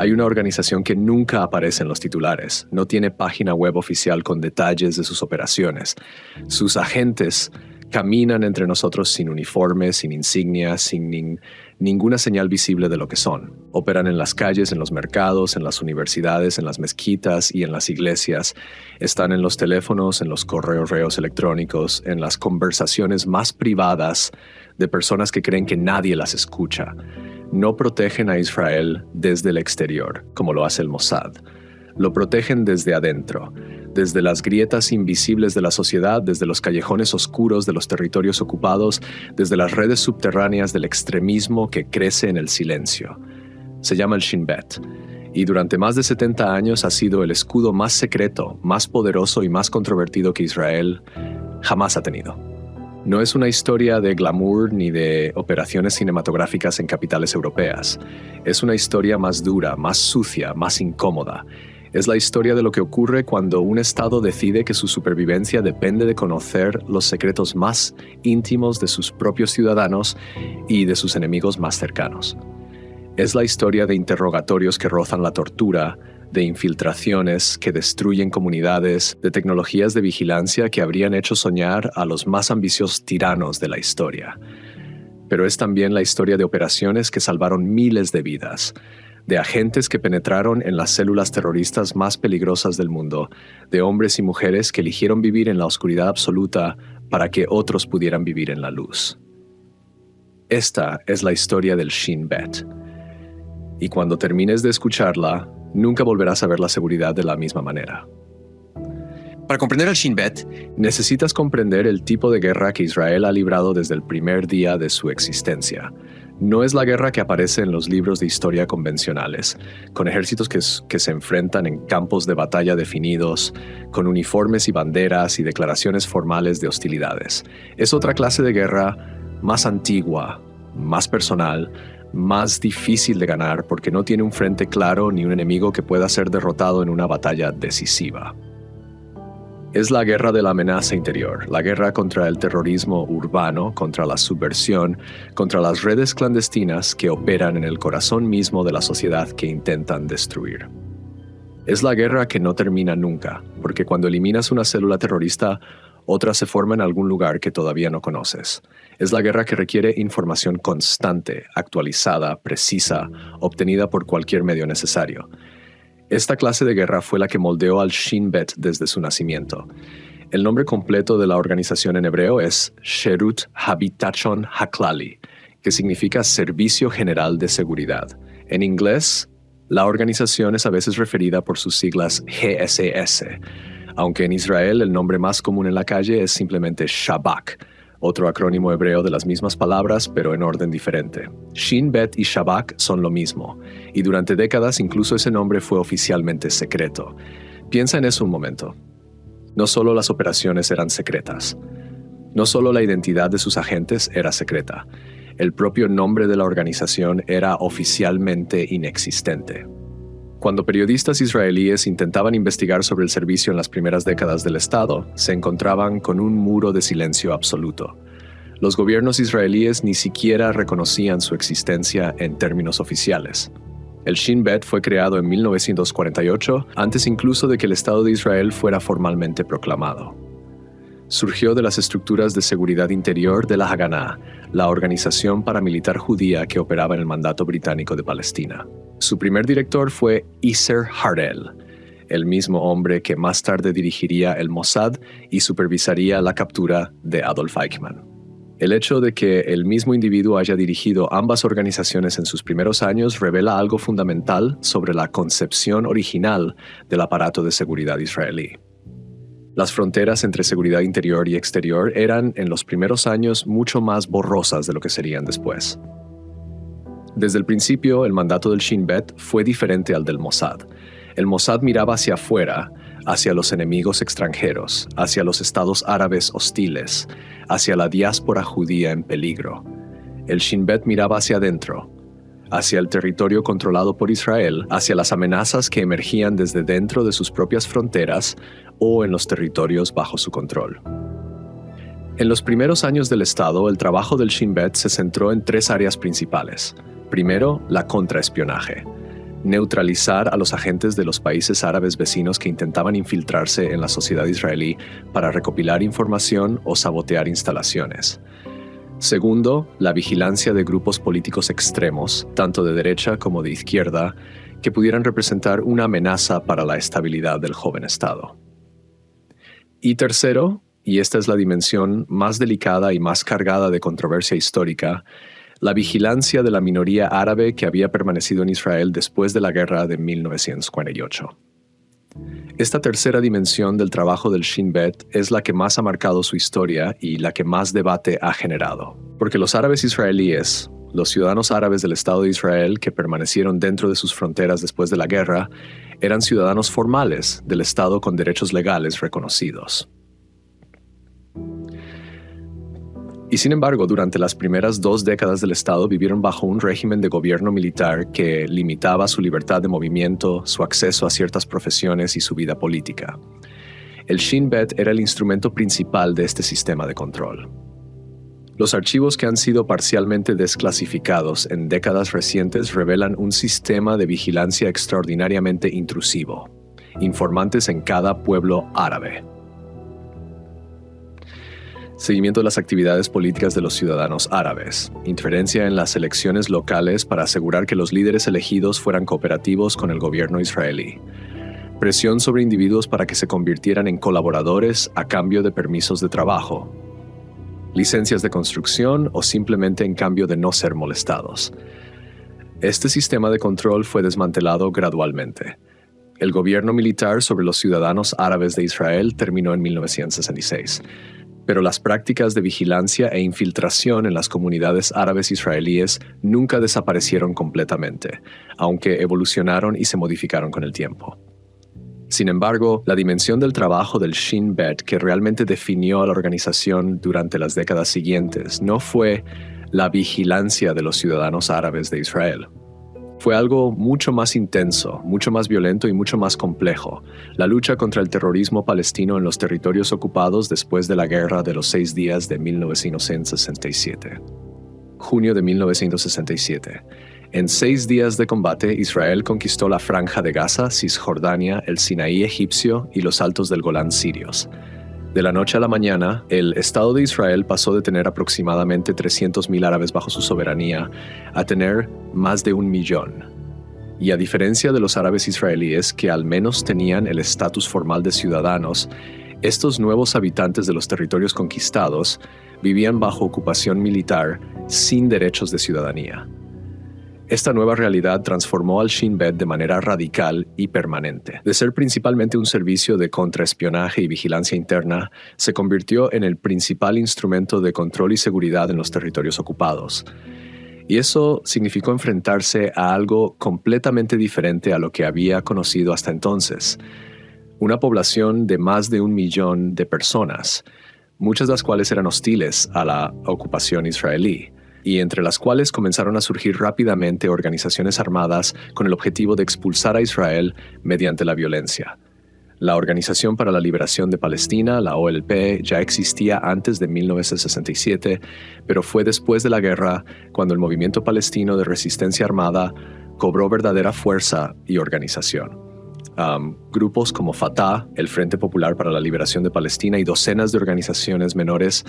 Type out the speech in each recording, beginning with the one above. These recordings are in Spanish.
Hay una organización que nunca aparece en los titulares, no tiene página web oficial con detalles de sus operaciones. Sus agentes caminan entre nosotros sin uniforme, sin insignias, sin ninguna señal visible de lo que son. Operan en las calles, en los mercados, en las universidades, en las mezquitas y en las iglesias. Están en los teléfonos, en los correos electrónicos, en las conversaciones más privadas de personas que creen que nadie las escucha. No protegen a Israel desde el exterior, como lo hace el Mossad. Lo protegen desde adentro, desde las grietas invisibles de la sociedad, desde los callejones oscuros de los territorios ocupados, desde las redes subterráneas del extremismo que crece en el silencio. Se llama el Shin Bet, y durante más de 70 años ha sido el escudo más secreto, más poderoso y más controvertido que Israel jamás ha tenido. No es una historia de glamour ni de operaciones cinematográficas en capitales europeas. Es una historia más dura, más sucia, más incómoda. Es la historia de lo que ocurre cuando un Estado decide que su supervivencia depende de conocer los secretos más íntimos de sus propios ciudadanos y de sus enemigos más cercanos. Es la historia de interrogatorios que rozan la tortura, de infiltraciones que destruyen comunidades, de tecnologías de vigilancia que habrían hecho soñar a los más ambiciosos tiranos de la historia. Pero es también la historia de operaciones que salvaron miles de vidas, de agentes que penetraron en las células terroristas más peligrosas del mundo, de hombres y mujeres que eligieron vivir en la oscuridad absoluta para que otros pudieran vivir en la luz. Esta es la historia del Shin Bet. Y cuando termines de escucharla, nunca volverás a ver la seguridad de la misma manera. Para comprender el Shin Bet, necesitas comprender el tipo de guerra que Israel ha librado desde el primer día de su existencia. No es la guerra que aparece en los libros de historia convencionales, con ejércitos que se enfrentan en campos de batalla definidos, con uniformes y banderas y declaraciones formales de hostilidades. Es otra clase de guerra más antigua, más personal, más difícil de ganar porque no tiene un frente claro ni un enemigo que pueda ser derrotado en una batalla decisiva. Es la guerra de la amenaza interior, la guerra contra el terrorismo urbano, contra la subversión, contra las redes clandestinas que operan en el corazón mismo de la sociedad que intentan destruir. Es la guerra que no termina nunca, porque cuando eliminas una célula terrorista, otra se forma en algún lugar que todavía no conoces. Es la guerra que requiere información constante, actualizada, precisa, obtenida por cualquier medio necesario. Esta clase de guerra fue la que moldeó al Shin Bet desde su nacimiento. El nombre completo de la organización en hebreo es Sherut Habitachon Haklali, que significa Servicio General de Seguridad. En inglés, la organización es a veces referida por sus siglas GSS, aunque en Israel el nombre más común en la calle es simplemente Shabak, otro acrónimo hebreo de las mismas palabras, pero en orden diferente. Shin Bet y Shabak son lo mismo, y durante décadas incluso ese nombre fue oficialmente secreto. Piensa en eso un momento. No solo las operaciones eran secretas, no solo la identidad de sus agentes era secreta, el propio nombre de la organización era oficialmente inexistente. Cuando periodistas israelíes intentaban investigar sobre el servicio en las primeras décadas del Estado, se encontraban con un muro de silencio absoluto. Los gobiernos israelíes ni siquiera reconocían su existencia en términos oficiales. El Shin Bet fue creado en 1948, antes incluso de que el Estado de Israel fuera formalmente proclamado. Surgió de las estructuras de seguridad interior de la Haganah, la organización paramilitar judía que operaba en el mandato británico de Palestina. Su primer director fue Isser Harel, el mismo hombre que más tarde dirigiría el Mossad y supervisaría la captura de Adolf Eichmann. El hecho de que el mismo individuo haya dirigido ambas organizaciones en sus primeros años revela algo fundamental sobre la concepción original del aparato de seguridad israelí. Las fronteras entre seguridad interior y exterior eran en los primeros años mucho más borrosas de lo que serían después. Desde el principio, el mandato del Shin Bet fue diferente al del Mossad. El Mossad miraba hacia afuera, hacia los enemigos extranjeros, hacia los estados árabes hostiles, hacia la diáspora judía en peligro. El Shin Bet miraba hacia adentro, hacia el territorio controlado por Israel, hacia las amenazas que emergían desde dentro de sus propias fronteras o en los territorios bajo su control. En los primeros años del Estado, el trabajo del Shin Bet se centró en tres áreas principales. Primero, la contraespionaje. neutralizar a los agentes de los países árabes vecinos que intentaban infiltrarse en la sociedad israelí para recopilar información o sabotear instalaciones. Segundo, la vigilancia de grupos políticos extremos, tanto de derecha como de izquierda, que pudieran representar una amenaza para la estabilidad del joven Estado. Y tercero, y esta es la dimensión más delicada y más cargada de controversia histórica, la vigilancia de la minoría árabe que había permanecido en Israel después de la guerra de 1948. Esta tercera dimensión del trabajo del Shin Bet es la que más ha marcado su historia y la que más debate ha generado. Porque los árabes israelíes, los ciudadanos árabes del Estado de Israel que permanecieron dentro de sus fronteras después de la guerra, eran ciudadanos formales del Estado con derechos legales reconocidos. Y sin embargo, durante las primeras 2 décadas del Estado vivieron bajo un régimen de gobierno militar que limitaba su libertad de movimiento, su acceso a ciertas profesiones y su vida política. El Shin Bet era el instrumento principal de este sistema de control. Los archivos que han sido parcialmente desclasificados en décadas recientes revelan un sistema de vigilancia extraordinariamente intrusivo. Informantes en cada pueblo árabe. Seguimiento de las actividades políticas de los ciudadanos árabes. Interferencia en las elecciones locales para asegurar que los líderes elegidos fueran cooperativos con el gobierno israelí. Presión sobre individuos para que se convirtieran en colaboradores a cambio de permisos de trabajo. Licencias de construcción o simplemente en cambio de no ser molestados. Este sistema de control fue desmantelado gradualmente. El gobierno militar sobre los ciudadanos árabes de Israel terminó en 1966. Pero las prácticas de vigilancia e infiltración en las comunidades árabes israelíes nunca desaparecieron completamente, aunque evolucionaron y se modificaron con el tiempo. Sin embargo, la dimensión del trabajo del Shin Bet que realmente definió a la organización durante las décadas siguientes no fue la vigilancia de los ciudadanos árabes de Israel. Fue algo mucho más intenso, mucho más violento y mucho más complejo, la lucha contra el terrorismo palestino en los territorios ocupados después de la Guerra de los 6 días de 1967. Junio de 1967. En 6 días de combate, Israel conquistó la Franja de Gaza, Cisjordania, el Sinaí egipcio y los altos del Golán sirios. De la noche a la mañana, el Estado de Israel pasó de tener aproximadamente 300.000 árabes bajo su soberanía a tener más de 1 millón. Y a diferencia de los árabes israelíes que al menos tenían el estatus formal de ciudadanos, estos nuevos habitantes de los territorios conquistados vivían bajo ocupación militar sin derechos de ciudadanía. Esta nueva realidad transformó al Shin Bet de manera radical y permanente. De ser principalmente un servicio de contraespionaje y vigilancia interna, se convirtió en el principal instrumento de control y seguridad en los territorios ocupados. Y eso significó enfrentarse a algo completamente diferente a lo que había conocido hasta entonces. Una población de más de 1 millón de personas, muchas de las cuales eran hostiles a la ocupación israelí, y entre las cuales comenzaron a surgir rápidamente organizaciones armadas con el objetivo de expulsar a Israel mediante la violencia. La Organización para la Liberación de Palestina, la OLP, ya existía antes de 1967, pero fue después de la guerra cuando el movimiento palestino de resistencia armada cobró verdadera fuerza y organización. Grupos como Fatah, el Frente Popular para la Liberación de Palestina y docenas de organizaciones menores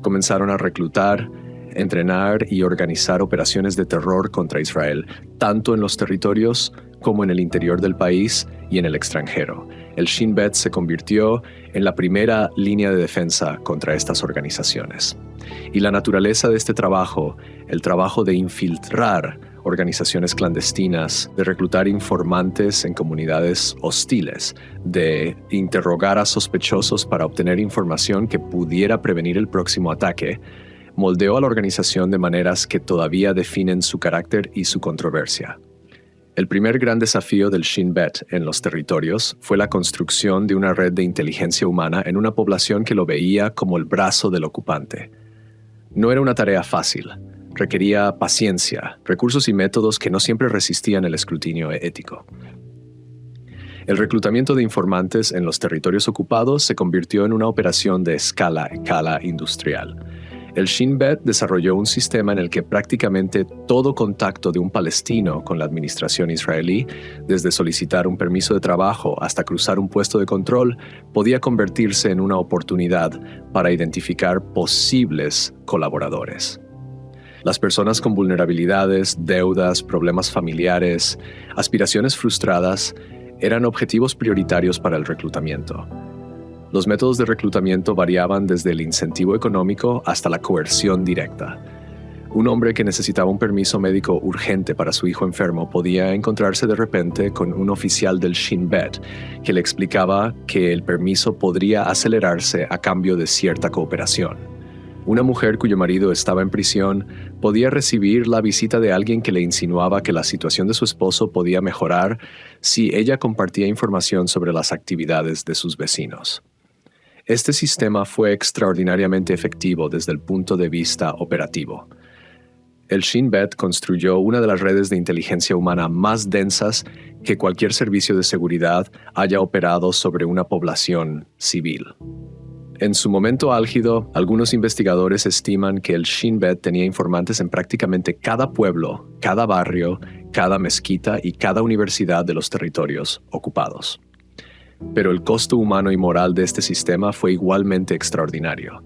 comenzaron a reclutar, entrenar y organizar operaciones de terror contra Israel, tanto en los territorios como en el interior del país y en el extranjero. El Shin Bet se convirtió en la primera línea de defensa contra estas organizaciones. Y la naturaleza de este trabajo, el trabajo de infiltrar organizaciones clandestinas, de reclutar informantes en comunidades hostiles, de interrogar a sospechosos para obtener información que pudiera prevenir el próximo ataque, moldeó a la organización de maneras que todavía definen su carácter y su controversia. El primer gran desafío del Shin Bet en los territorios fue la construcción de una red de inteligencia humana en una población que lo veía como el brazo del ocupante. No era una tarea fácil, requería paciencia, recursos y métodos que no siempre resistían el escrutinio ético. El reclutamiento de informantes en los territorios ocupados se convirtió en una operación de escala industrial. El Shin Bet desarrolló un sistema en el que prácticamente todo contacto de un palestino con la administración israelí, desde solicitar un permiso de trabajo hasta cruzar un puesto de control, podía convertirse en una oportunidad para identificar posibles colaboradores. Las personas con vulnerabilidades, deudas, problemas familiares, aspiraciones frustradas, eran objetivos prioritarios para el reclutamiento. Los métodos de reclutamiento variaban desde el incentivo económico hasta la coerción directa. Un hombre que necesitaba un permiso médico urgente para su hijo enfermo podía encontrarse de repente con un oficial del Shin Bet que le explicaba que el permiso podría acelerarse a cambio de cierta cooperación. Una mujer cuyo marido estaba en prisión podía recibir la visita de alguien que le insinuaba que la situación de su esposo podía mejorar si ella compartía información sobre las actividades de sus vecinos. Este sistema fue extraordinariamente efectivo desde el punto de vista operativo. El Shin Bet construyó una de las redes de inteligencia humana más densas que cualquier servicio de seguridad haya operado sobre una población civil. En su momento álgido, algunos investigadores estiman que el Shin Bet tenía informantes en prácticamente cada pueblo, cada barrio, cada mezquita y cada universidad de los territorios ocupados. Pero el costo humano y moral de este sistema fue igualmente extraordinario.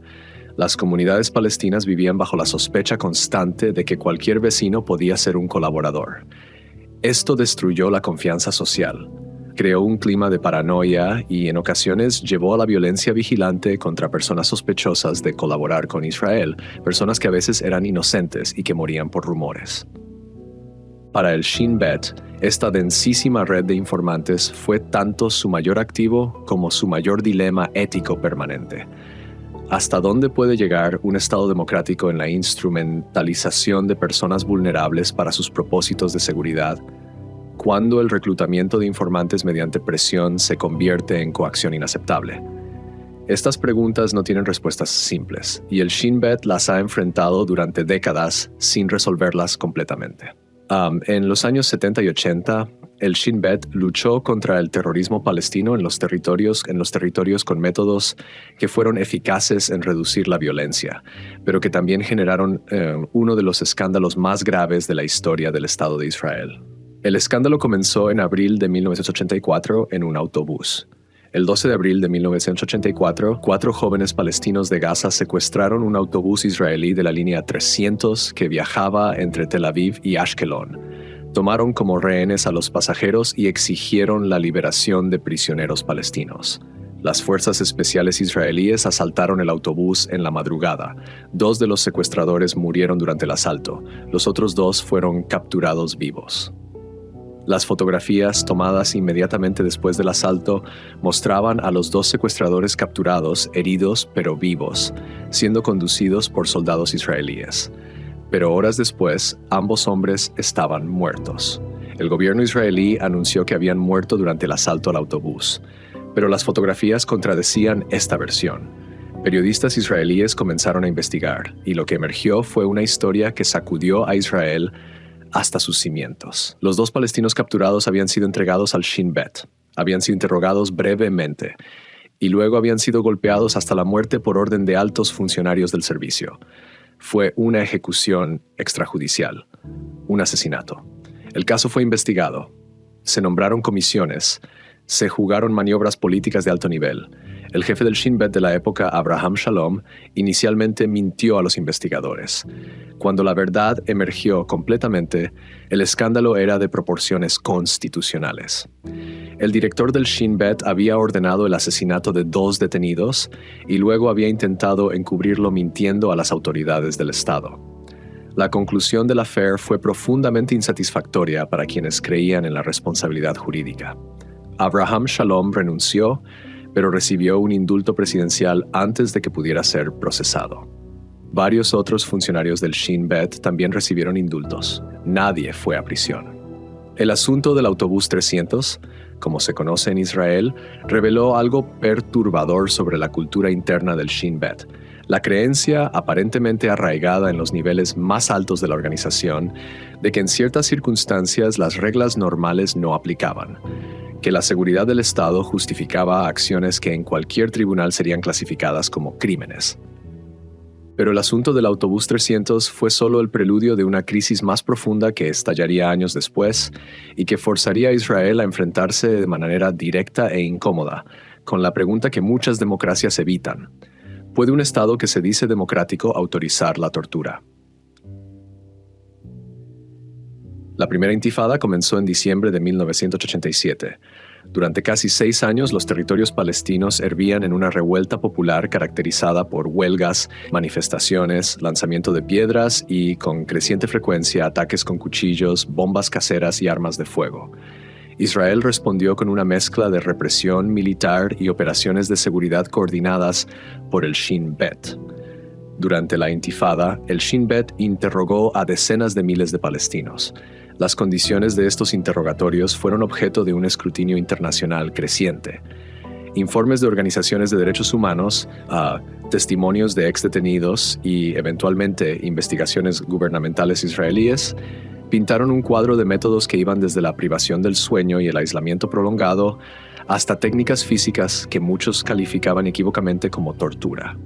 Las comunidades palestinas vivían bajo la sospecha constante de que cualquier vecino podía ser un colaborador. Esto destruyó la confianza social, creó un clima de paranoia y en ocasiones llevó a la violencia vigilante contra personas sospechosas de colaborar con Israel, personas que a veces eran inocentes y que morían por rumores. Para el Shin Bet, esta densísima red de informantes fue tanto su mayor activo como su mayor dilema ético permanente. ¿Hasta dónde puede llegar un Estado democrático en la instrumentalización de personas vulnerables para sus propósitos de seguridad? ¿Cuándo el reclutamiento de informantes mediante presión se convierte en coacción inaceptable? Estas preguntas no tienen respuestas simples, y el Shin Bet las ha enfrentado durante décadas sin resolverlas completamente. En los años 70 y 80, el Shin Bet luchó contra el terrorismo palestino en los territorios con métodos que fueron eficaces en reducir la violencia, pero que también generaron uno de los escándalos más graves de la historia del Estado de Israel. El escándalo comenzó en abril de 1984 en un autobús. El 12 de abril de 1984, 4 jóvenes palestinos de Gaza secuestraron un autobús israelí de la línea 300 que viajaba entre Tel Aviv y Ashkelon. Tomaron como rehenes a los pasajeros y exigieron la liberación de prisioneros palestinos. Las fuerzas especiales israelíes asaltaron el autobús en la madrugada. 2 de los secuestradores murieron durante el asalto. Los otros 2 fueron capturados vivos. Las fotografías tomadas inmediatamente después del asalto mostraban a los 2 secuestradores capturados, heridos pero vivos, siendo conducidos por soldados israelíes. Pero horas después, ambos hombres estaban muertos. El gobierno israelí anunció que habían muerto durante el asalto al autobús, pero las fotografías contradecían esta versión. Periodistas israelíes comenzaron a investigar, y lo que emergió fue una historia que sacudió a Israel hasta sus cimientos. Los 2 palestinos capturados habían sido entregados al Shin Bet, habían sido interrogados brevemente y luego habían sido golpeados hasta la muerte por orden de altos funcionarios del servicio. Fue una ejecución extrajudicial, un asesinato. El caso fue investigado, se nombraron comisiones, se jugaron maniobras políticas de alto nivel. El jefe del Shin Bet de la época, Abraham Shalom, inicialmente mintió a los investigadores. Cuando la verdad emergió completamente, el escándalo era de proporciones constitucionales. El director del Shin Bet había ordenado el asesinato de 2 detenidos y luego había intentado encubrirlo mintiendo a las autoridades del Estado. La conclusión del affair fue profundamente insatisfactoria para quienes creían en la responsabilidad jurídica. Abraham Shalom renunció, pero recibió un indulto presidencial antes de que pudiera ser procesado. Varios otros funcionarios del Shin Bet también recibieron indultos. Nadie fue a prisión. El asunto del autobús 300, como se conoce en Israel, reveló algo perturbador sobre la cultura interna del Shin Bet. La creencia, aparentemente arraigada en los niveles más altos de la organización, de que en ciertas circunstancias las reglas normales no aplicaban, que la seguridad del Estado justificaba acciones que en cualquier tribunal serían clasificadas como crímenes. Pero el asunto del autobús 300 fue solo el preludio de una crisis más profunda que estallaría años después y que forzaría a Israel a enfrentarse de manera directa e incómoda con la pregunta que muchas democracias evitan: ¿puede un Estado que se dice democrático autorizar la tortura? La primera intifada comenzó en diciembre de 1987. Durante casi 6 años, los territorios palestinos hervían en una revuelta popular caracterizada por huelgas, manifestaciones, lanzamiento de piedras y, con creciente frecuencia, ataques con cuchillos, bombas caseras y armas de fuego. Israel respondió con una mezcla de represión militar y operaciones de seguridad coordinadas por el Shin Bet. Durante la intifada, el Shin Bet interrogó a decenas de miles de palestinos. Las condiciones de estos interrogatorios fueron objeto de un escrutinio internacional creciente. Informes de organizaciones de derechos humanos, testimonios de exdetenidos y, eventualmente, investigaciones gubernamentales israelíes pintaron un cuadro de métodos que iban desde la privación del sueño y el aislamiento prolongado hasta técnicas físicas que muchos calificaban equívocamente como tortura.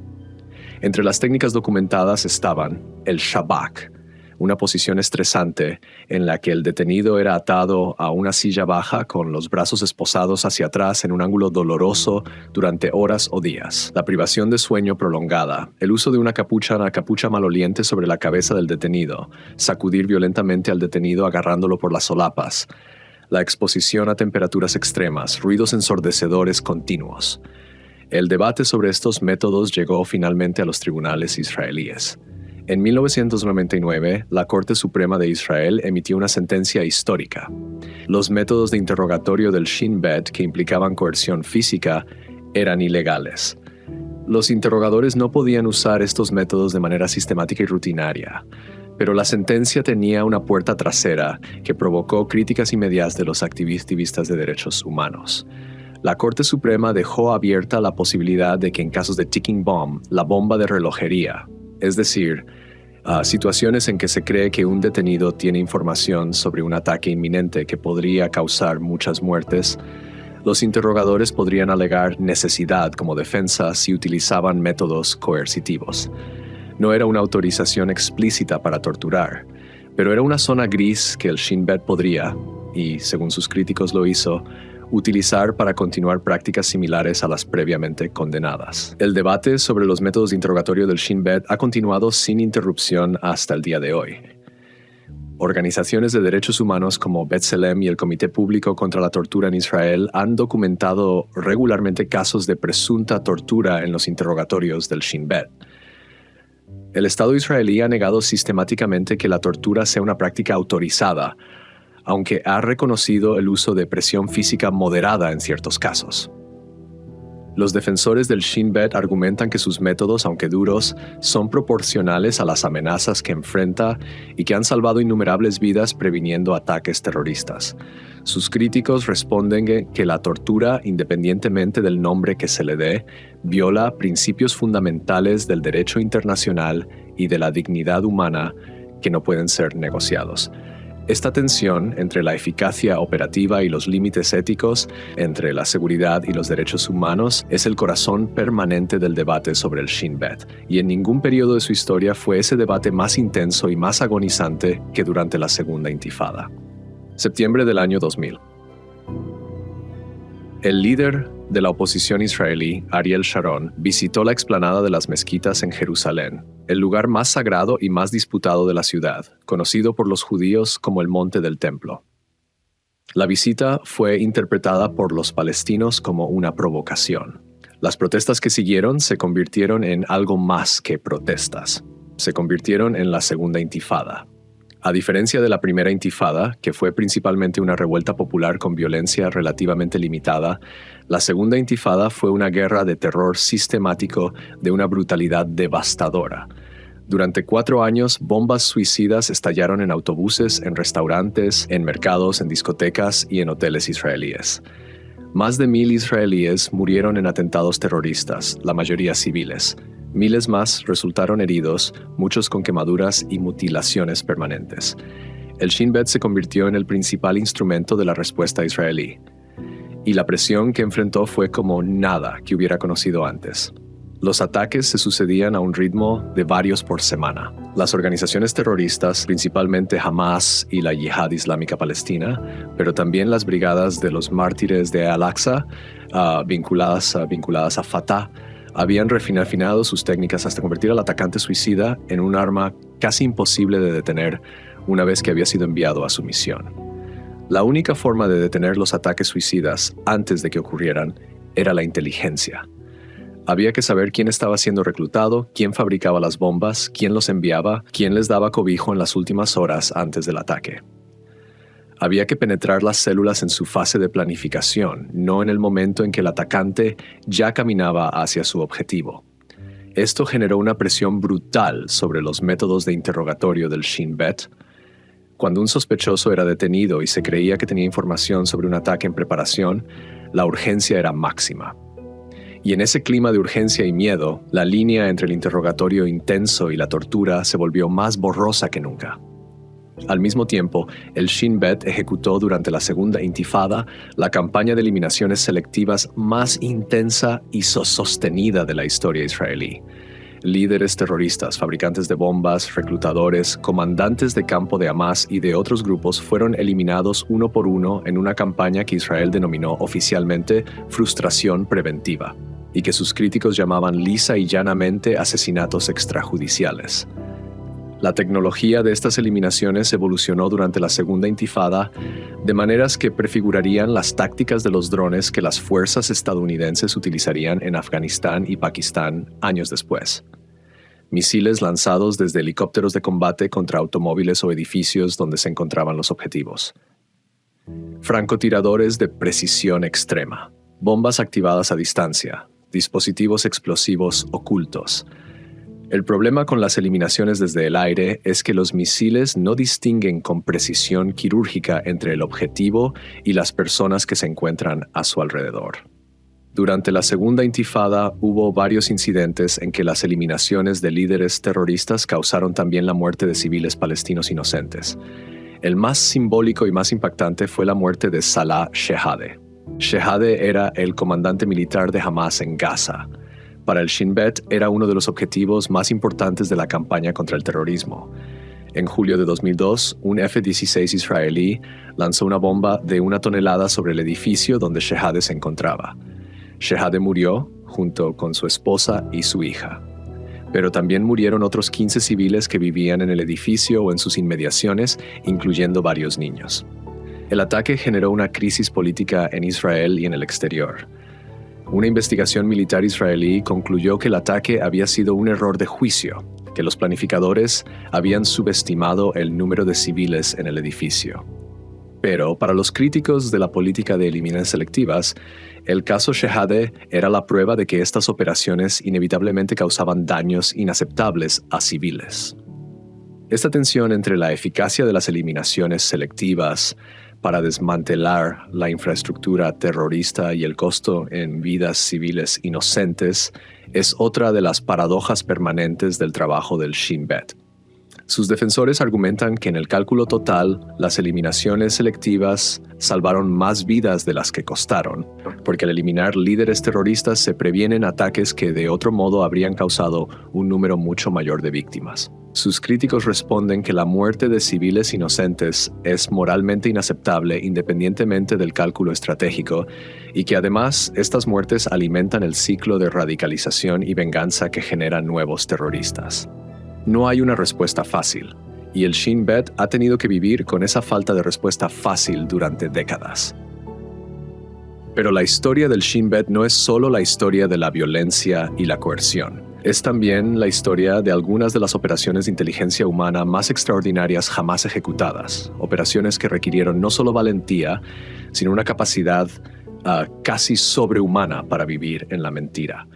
Entre las técnicas documentadas estaban el shabak, una posición estresante en la que el detenido era atado a una silla baja con los brazos esposados hacia atrás en un ángulo doloroso durante horas o días. La privación de sueño prolongada, el uso de una capucha maloliente sobre la cabeza del detenido, sacudir violentamente al detenido agarrándolo por las solapas, la exposición a temperaturas extremas, ruidos ensordecedores continuos. El debate sobre estos métodos llegó finalmente a los tribunales israelíes. En 1999, la Corte Suprema de Israel emitió una sentencia histórica. Los métodos de interrogatorio del Shin Bet, que implicaban coerción física, eran ilegales. Los interrogadores no podían usar estos métodos de manera sistemática y rutinaria, pero la sentencia tenía una puerta trasera que provocó críticas inmediatas de los activistas de derechos humanos. La Corte Suprema dejó abierta la posibilidad de que en casos de ticking bomb, la bomba de relojería, es decir, situaciones en que se cree que un detenido tiene información sobre un ataque inminente que podría causar muchas muertes, los interrogadores podrían alegar necesidad como defensa si utilizaban métodos coercitivos. No era una autorización explícita para torturar, pero era una zona gris que el Shin Bet podría, y según sus críticos lo hizo, utilizar para continuar prácticas similares a las previamente condenadas. El debate sobre los métodos de interrogatorio del Shin Bet ha continuado sin interrupción hasta el día de hoy. Organizaciones de derechos humanos como B'Tselem y el Comité Público contra la Tortura en Israel han documentado regularmente casos de presunta tortura en los interrogatorios del Shin Bet. El Estado israelí ha negado sistemáticamente que la tortura sea una práctica autorizada, aunque ha reconocido el uso de presión física moderada en ciertos casos. Los defensores del Shin Bet argumentan que sus métodos, aunque duros, son proporcionales a las amenazas que enfrenta y que han salvado innumerables vidas previniendo ataques terroristas. Sus críticos responden que la tortura, independientemente del nombre que se le dé, viola principios fundamentales del derecho internacional y de la dignidad humana que no pueden ser negociados. Esta tensión entre la eficacia operativa y los límites éticos, entre la seguridad y los derechos humanos, es el corazón permanente del debate sobre el Shin Bet, y en ningún periodo de su historia fue ese debate más intenso y más agonizante que durante la Segunda Intifada. Septiembre del año 2000. El líder de la oposición israelí, Ariel Sharon, visitó la explanada de las mezquitas en Jerusalén, el lugar más sagrado y más disputado de la ciudad, conocido por los judíos como el Monte del Templo. La visita fue interpretada por los palestinos como una provocación. Las protestas que siguieron se convirtieron en algo más que protestas. Se convirtieron en la Segunda Intifada. A diferencia de la primera intifada, que fue principalmente una revuelta popular con violencia relativamente limitada, la segunda intifada fue una guerra de terror sistemático de una brutalidad devastadora. Durante 4 años, bombas suicidas estallaron en autobuses, en restaurantes, en mercados, en discotecas y en hoteles israelíes. Más de 1,000 israelíes murieron en atentados terroristas, la mayoría civiles. Miles más resultaron heridos, muchos con quemaduras y mutilaciones permanentes. El Shin Bet se convirtió en el principal instrumento de la respuesta israelí, y la presión que enfrentó fue como nada que hubiera conocido antes. Los ataques se sucedían a un ritmo de varios por semana. Las organizaciones terroristas, principalmente Hamas y la Yihad Islámica Palestina, pero también las brigadas de los mártires de Al-Aqsa, vinculadas a Fatah, habían refinado sus técnicas hasta convertir al atacante suicida en un arma casi imposible de detener una vez que había sido enviado a su misión. La única forma de detener los ataques suicidas antes de que ocurrieran era la inteligencia. Había que saber quién estaba siendo reclutado, quién fabricaba las bombas, quién los enviaba, quién les daba cobijo en las últimas horas antes del ataque. Había que penetrar las células en su fase de planificación, no en el momento en que el atacante ya caminaba hacia su objetivo. Esto generó una presión brutal sobre los métodos de interrogatorio del Shin Bet. Cuando un sospechoso era detenido y se creía que tenía información sobre un ataque en preparación, la urgencia era máxima. Y en ese clima de urgencia y miedo, la línea entre el interrogatorio intenso y la tortura se volvió más borrosa que nunca. Al mismo tiempo, el Shin Bet ejecutó durante la segunda intifada la campaña de eliminaciones selectivas más intensa y sostenida de la historia israelí. Líderes terroristas, fabricantes de bombas, reclutadores, comandantes de campo de Hamas y de otros grupos fueron eliminados uno por uno en una campaña que Israel denominó oficialmente frustración preventiva, y que sus críticos llamaban lisa y llanamente asesinatos extrajudiciales. La tecnología de estas eliminaciones evolucionó durante la segunda intifada de maneras que prefigurarían las tácticas de los drones que las fuerzas estadounidenses utilizarían en Afganistán y Pakistán años después. Misiles lanzados desde helicópteros de combate contra automóviles o edificios donde se encontraban los objetivos. Francotiradores de precisión extrema, bombas activadas a distancia, dispositivos explosivos ocultos. El problema con las eliminaciones desde el aire es que los misiles no distinguen con precisión quirúrgica entre el objetivo y las personas que se encuentran a su alrededor. Durante la segunda intifada hubo varios incidentes en que las eliminaciones de líderes terroristas causaron también la muerte de civiles palestinos inocentes. El más simbólico y más impactante fue la muerte de Salah Shehadeh. Shehadeh era el comandante militar de Hamas en Gaza. Para el Shin Bet era uno de los objetivos más importantes de la campaña contra el terrorismo. En julio de 2002, un F-16 israelí lanzó una bomba de 1 tonelada sobre el edificio donde Shehadeh se encontraba. Shehadeh murió junto con su esposa y su hija. Pero también murieron otros 15 civiles que vivían en el edificio o en sus inmediaciones, incluyendo varios niños. El ataque generó una crisis política en Israel y en el exterior. Una investigación militar israelí concluyó que el ataque había sido un error de juicio, que los planificadores habían subestimado el número de civiles en el edificio. Pero para los críticos de la política de eliminaciones selectivas, el caso Shehadeh era la prueba de que estas operaciones inevitablemente causaban daños inaceptables a civiles. Esta tensión entre la eficacia de las eliminaciones selectivas para desmantelar la infraestructura terrorista y el costo en vidas civiles inocentes es otra de las paradojas permanentes del trabajo del Shin Bet. Sus defensores argumentan que en el cálculo total, las eliminaciones selectivas salvaron más vidas de las que costaron, porque al eliminar líderes terroristas se previenen ataques que de otro modo habrían causado un número mucho mayor de víctimas. Sus críticos responden que la muerte de civiles inocentes es moralmente inaceptable independientemente del cálculo estratégico y que además estas muertes alimentan el ciclo de radicalización y venganza que generan nuevos terroristas. No hay una respuesta fácil, y el Shin Bet ha tenido que vivir con esa falta de respuesta fácil durante décadas. Pero la historia del Shin Bet no es solo la historia de la violencia y la coerción. Es también la historia de algunas de las operaciones de inteligencia humana más extraordinarias jamás ejecutadas, operaciones que requirieron no solo valentía, sino una capacidad casi sobrehumana para vivir en la mentira.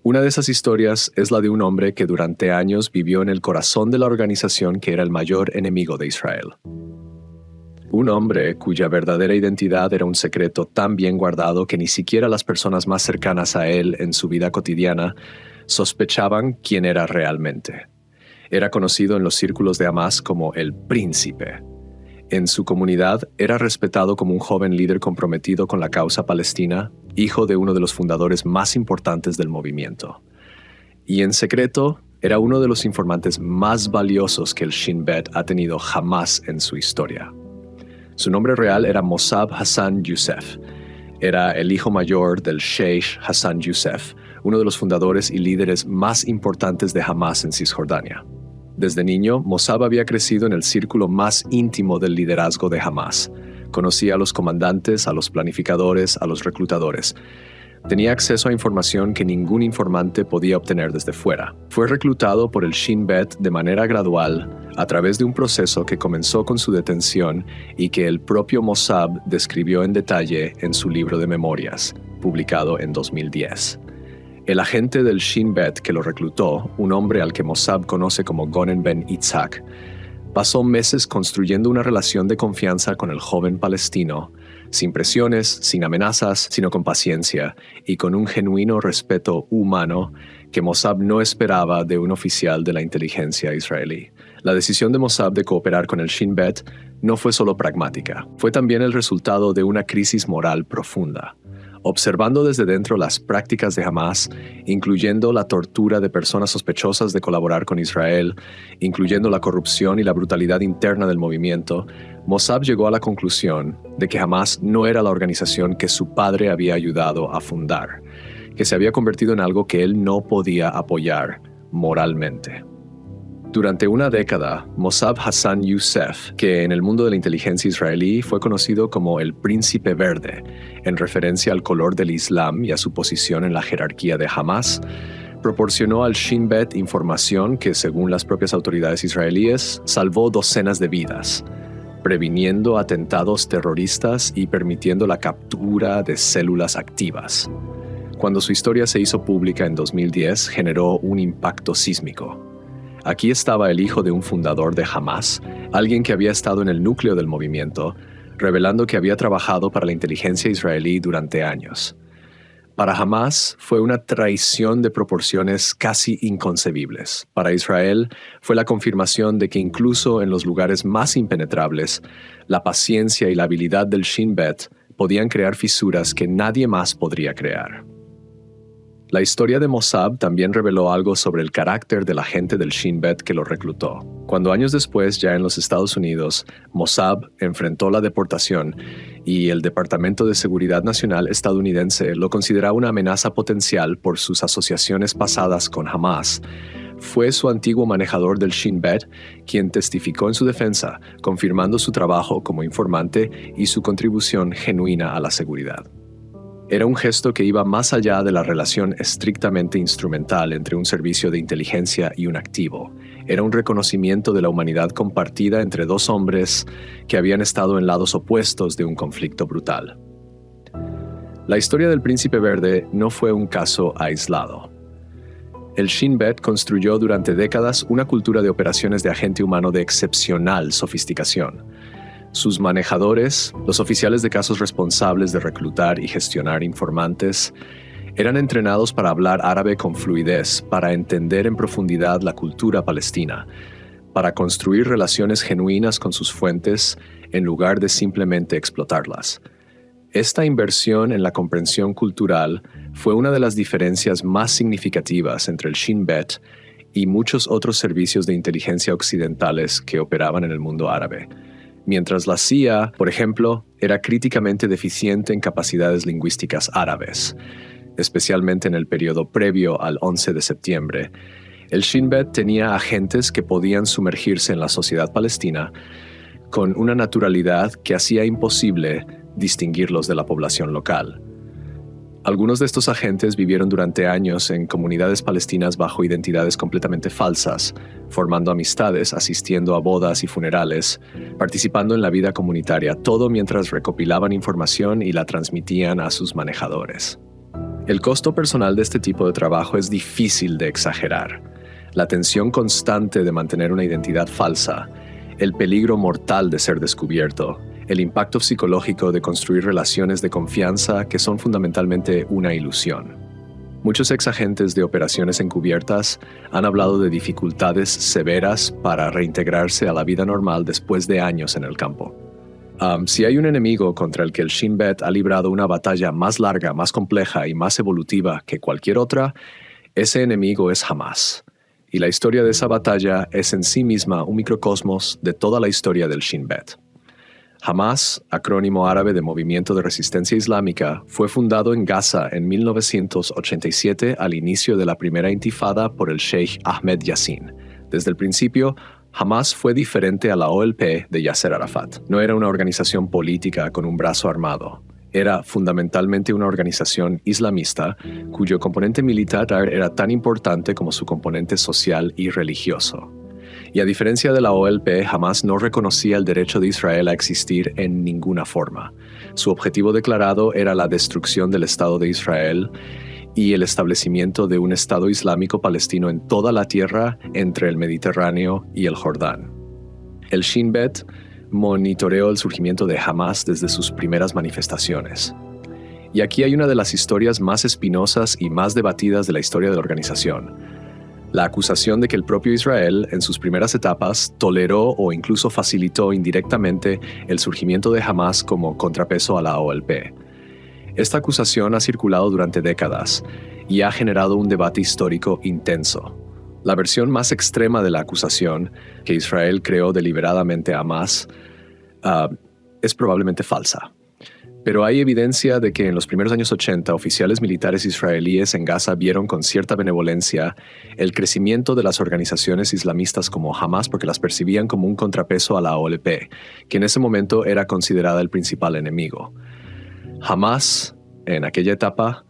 Una de esas historias es la de un hombre que durante años vivió en el corazón de la organización que era el mayor enemigo de Israel. Un hombre cuya verdadera identidad era un secreto tan bien guardado que ni siquiera las personas más cercanas a él en su vida cotidiana sospechaban quién era realmente. Era conocido en los círculos de Hamas como el príncipe. En su comunidad era respetado como un joven líder comprometido con la causa palestina, hijo de uno de los fundadores más importantes del movimiento. Y en secreto, era uno de los informantes más valiosos que el Shin Bet ha tenido jamás en su historia. Su nombre real era Mossab Hassan Youssef. Era el hijo mayor del Sheikh Hassan Youssef, uno de los fundadores y líderes más importantes de Hamas en Cisjordania. Desde niño, Mossab había crecido en el círculo más íntimo del liderazgo de Hamas. Conocía a los comandantes, a los planificadores, a los reclutadores. Tenía acceso a información que ningún informante podía obtener desde fuera. Fue reclutado por el Shin Bet de manera gradual, a través de un proceso que comenzó con su detención y que el propio Mossab describió en detalle en su libro de memorias, publicado en 2010. El agente del Shin Bet que lo reclutó, un hombre al que Mossab conoce como Gonen Ben Itzhak, pasó meses construyendo una relación de confianza con el joven palestino, sin presiones, sin amenazas, sino con paciencia y con un genuino respeto humano que Mossab no esperaba de un oficial de la inteligencia israelí. La decisión de Mossab de cooperar con el Shin Bet no fue solo pragmática, fue también el resultado de una crisis moral profunda. Observando desde dentro las prácticas de Hamas, incluyendo la tortura de personas sospechosas de colaborar con Israel, incluyendo la corrupción y la brutalidad interna del movimiento, Mossab llegó a la conclusión de que Hamas no era la organización que su padre había ayudado a fundar, que se había convertido en algo que él no podía apoyar moralmente. Durante una década, Mossab Hassan Youssef, que en el mundo de la inteligencia israelí fue conocido como el Príncipe Verde, en referencia al color del Islam y a su posición en la jerarquía de Hamas, proporcionó al Shin Bet información que, según las propias autoridades israelíes, salvó docenas de vidas, previniendo atentados terroristas y permitiendo la captura de células activas. Cuando su historia se hizo pública en 2010, generó un impacto sísmico. Aquí estaba el hijo de un fundador de Hamas, alguien que había estado en el núcleo del movimiento, revelando que había trabajado para la inteligencia israelí durante años. Para Hamas fue una traición de proporciones casi inconcebibles. Para Israel fue la confirmación de que incluso en los lugares más impenetrables, la paciencia y la habilidad del Shin Bet podían crear fisuras que nadie más podría crear. La historia de Mossab también reveló algo sobre el carácter del agente del Shin Bet que lo reclutó. Cuando años después, ya en los Estados Unidos, Mossab enfrentó la deportación y el Departamento de Seguridad Nacional estadounidense lo consideraba una amenaza potencial por sus asociaciones pasadas con Hamas, fue su antiguo manejador del Shin Bet quien testificó en su defensa, confirmando su trabajo como informante y su contribución genuina a la seguridad. Era un gesto que iba más allá de la relación estrictamente instrumental entre un servicio de inteligencia y un activo. Era un reconocimiento de la humanidad compartida entre dos hombres que habían estado en lados opuestos de un conflicto brutal. La historia del Príncipe Verde no fue un caso aislado. El Shin Bet construyó durante décadas una cultura de operaciones de agente humano de excepcional sofisticación. Sus manejadores, los oficiales de casos responsables de reclutar y gestionar informantes, eran entrenados para hablar árabe con fluidez, para entender en profundidad la cultura palestina, para construir relaciones genuinas con sus fuentes en lugar de simplemente explotarlas. Esta inversión en la comprensión cultural fue una de las diferencias más significativas entre el Shin Bet y muchos otros servicios de inteligencia occidentales que operaban en el mundo árabe. Mientras la CIA, por ejemplo, era críticamente deficiente en capacidades lingüísticas árabes, especialmente en el periodo previo al 11 de septiembre, el Shin Bet tenía agentes que podían sumergirse en la sociedad palestina con una naturalidad que hacía imposible distinguirlos de la población local. Algunos de estos agentes vivieron durante años en comunidades palestinas bajo identidades completamente falsas, formando amistades, asistiendo a bodas y funerales, participando en la vida comunitaria, todo mientras recopilaban información y la transmitían a sus manejadores. El costo personal de este tipo de trabajo es difícil de exagerar. La tensión constante de mantener una identidad falsa, el peligro mortal de ser descubierto, el impacto psicológico de construir relaciones de confianza que son fundamentalmente una ilusión. Muchos exagentes de operaciones encubiertas han hablado de dificultades severas para reintegrarse a la vida normal después de años en el campo. Si hay un enemigo contra el que el Shin Bet ha librado una batalla más larga, más compleja y más evolutiva que cualquier otra, ese enemigo es Hamás. Y la historia de esa batalla es en sí misma un microcosmos de toda la historia del Shin Bet. Hamás, acrónimo árabe de Movimiento de Resistencia Islámica, fue fundado en Gaza en 1987 al inicio de la primera intifada por el Sheikh Ahmed Yassin. Desde el principio, Hamás fue diferente a la OLP de Yasser Arafat. No era una organización política con un brazo armado. Era fundamentalmente una organización islamista cuyo componente militar era tan importante como su componente social y religioso. Y a diferencia de la OLP, Hamás no reconocía el derecho de Israel a existir en ninguna forma. Su objetivo declarado era la destrucción del Estado de Israel y el establecimiento de un Estado islámico palestino en toda la tierra entre el Mediterráneo y el Jordán. El Shin Bet monitoreó el surgimiento de Hamás desde sus primeras manifestaciones. Y aquí hay una de las historias más espinosas y más debatidas de la historia de la organización. La acusación de que el propio Israel, en sus primeras etapas, toleró o incluso facilitó indirectamente el surgimiento de Hamás como contrapeso a la OLP. Esta acusación ha circulado durante décadas y ha generado un debate histórico intenso. La versión más extrema de la acusación, que Israel creó deliberadamente a Hamás, es probablemente falsa. Pero hay evidencia de que en los primeros años 80, oficiales militares israelíes en Gaza vieron con cierta benevolencia el crecimiento de las organizaciones islamistas como Hamás porque las percibían como un contrapeso a la OLP, que en ese momento era considerada el principal enemigo. Hamás, en aquella etapa,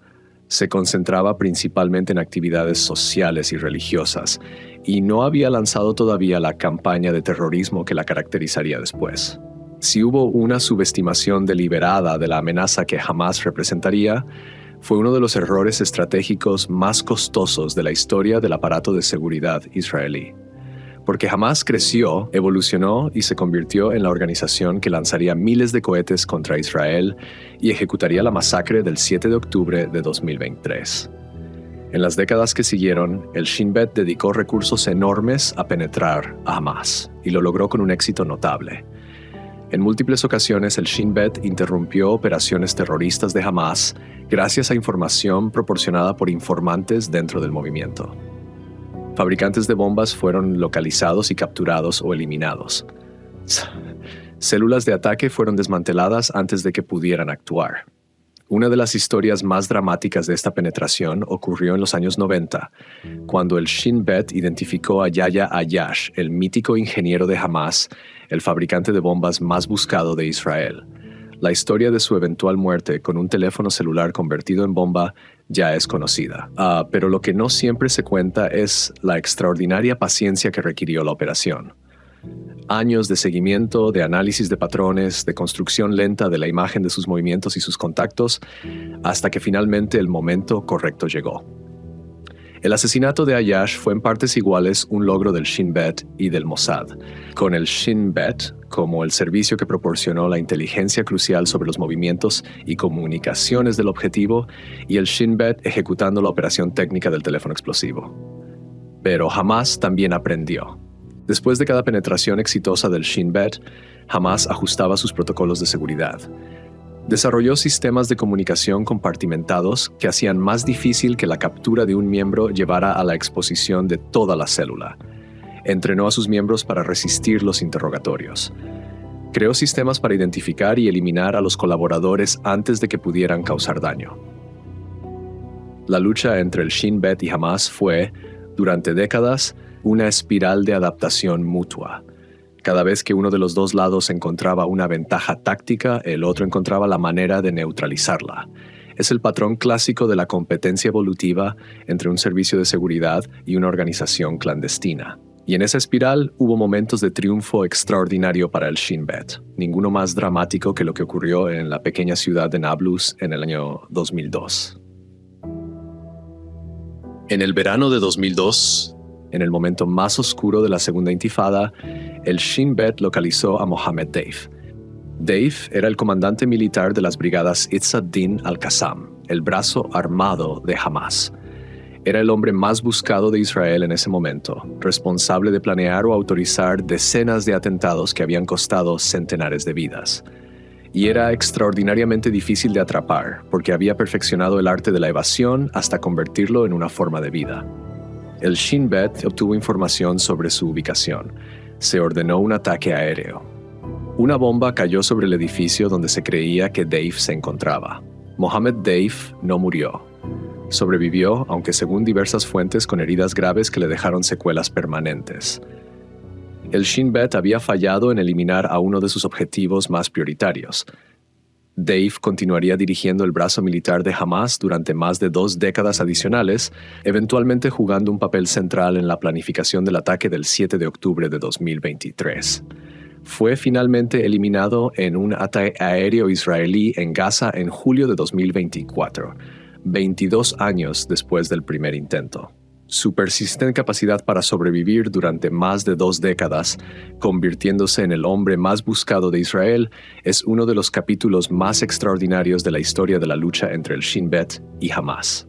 se concentraba principalmente en actividades sociales y religiosas, y no había lanzado todavía la campaña de terrorismo que la caracterizaría después. Si hubo una subestimación deliberada de la amenaza que Hamás representaría, fue uno de los errores estratégicos más costosos de la historia del aparato de seguridad israelí. Porque Hamás creció, evolucionó y se convirtió en la organización que lanzaría miles de cohetes contra Israel y ejecutaría la masacre del 7 de octubre de 2023. En las décadas que siguieron, el Shin Bet dedicó recursos enormes a penetrar a Hamás y lo logró con un éxito notable. En múltiples ocasiones, el Shin Bet interrumpió operaciones terroristas de Hamás gracias a información proporcionada por informantes dentro del movimiento. Fabricantes de bombas fueron localizados y capturados o eliminados. Células de ataque fueron desmanteladas antes de que pudieran actuar. Una de las historias más dramáticas de esta penetración ocurrió en los años 90, cuando el Shin Bet identificó a Yahya Ayash, el mítico ingeniero de Hamás, el fabricante de bombas más buscado de Israel. La historia de su eventual muerte con un teléfono celular convertido en bomba ya es conocida. Pero lo que no siempre se cuenta es la extraordinaria paciencia que requirió la operación. Años de seguimiento, de análisis de patrones, de construcción lenta de la imagen de sus movimientos y sus contactos, hasta que finalmente el momento correcto llegó. El asesinato de Ayash fue en partes iguales un logro del Shin Bet y del Mossad, con el Shin Bet como el servicio que proporcionó la inteligencia crucial sobre los movimientos y comunicaciones del objetivo, y el Shin Bet ejecutando la operación técnica del teléfono explosivo. Pero Hamás también aprendió. Después de cada penetración exitosa del Shin Bet, Hamás ajustaba sus protocolos de seguridad. Desarrolló sistemas de comunicación compartimentados que hacían más difícil que la captura de un miembro llevara a la exposición de toda la célula. Entrenó a sus miembros para resistir los interrogatorios. Creó sistemas para identificar y eliminar a los colaboradores antes de que pudieran causar daño. La lucha entre el Shin Bet y Hamás fue, durante décadas, una espiral de adaptación mutua. Cada vez que uno de los dos lados encontraba una ventaja táctica, el otro encontraba la manera de neutralizarla. Es el patrón clásico de la competencia evolutiva entre un servicio de seguridad y una organización clandestina. Y en esa espiral hubo momentos de triunfo extraordinario para el Shin Bet, ninguno más dramático que lo que ocurrió en la pequeña ciudad de Nablus en el año 2002. En el verano de 2002, en el momento más oscuro de la segunda intifada, el Shin Bet localizó a Mohammed Deif. Deif era el comandante militar de las brigadas Izz ad-Din al-Qassam, el brazo armado de Hamás. Era el hombre más buscado de Israel en ese momento, responsable de planear o autorizar decenas de atentados que habían costado centenares de vidas. Y era extraordinariamente difícil de atrapar, porque había perfeccionado el arte de la evasión hasta convertirlo en una forma de vida. El Shin Bet obtuvo información sobre su ubicación. Se ordenó un ataque aéreo. Una bomba cayó sobre el edificio donde se creía que Deif se encontraba. Mohammed Deif no murió. Sobrevivió, aunque según diversas fuentes con heridas graves que le dejaron secuelas permanentes. El Shin Bet había fallado en eliminar a uno de sus objetivos más prioritarios. Deif continuaría dirigiendo el brazo militar de Hamas durante más de 2 décadas adicionales, eventualmente jugando un papel central en la planificación del ataque del 7 de octubre de 2023. Fue finalmente eliminado en un ataque aéreo israelí en Gaza en julio de 2024, 22 años después del primer intento. Su persistente capacidad para sobrevivir durante más de 2 décadas, convirtiéndose en el hombre más buscado de Israel, es uno de los capítulos más extraordinarios de la historia de la lucha entre el Shin Bet y Hamas.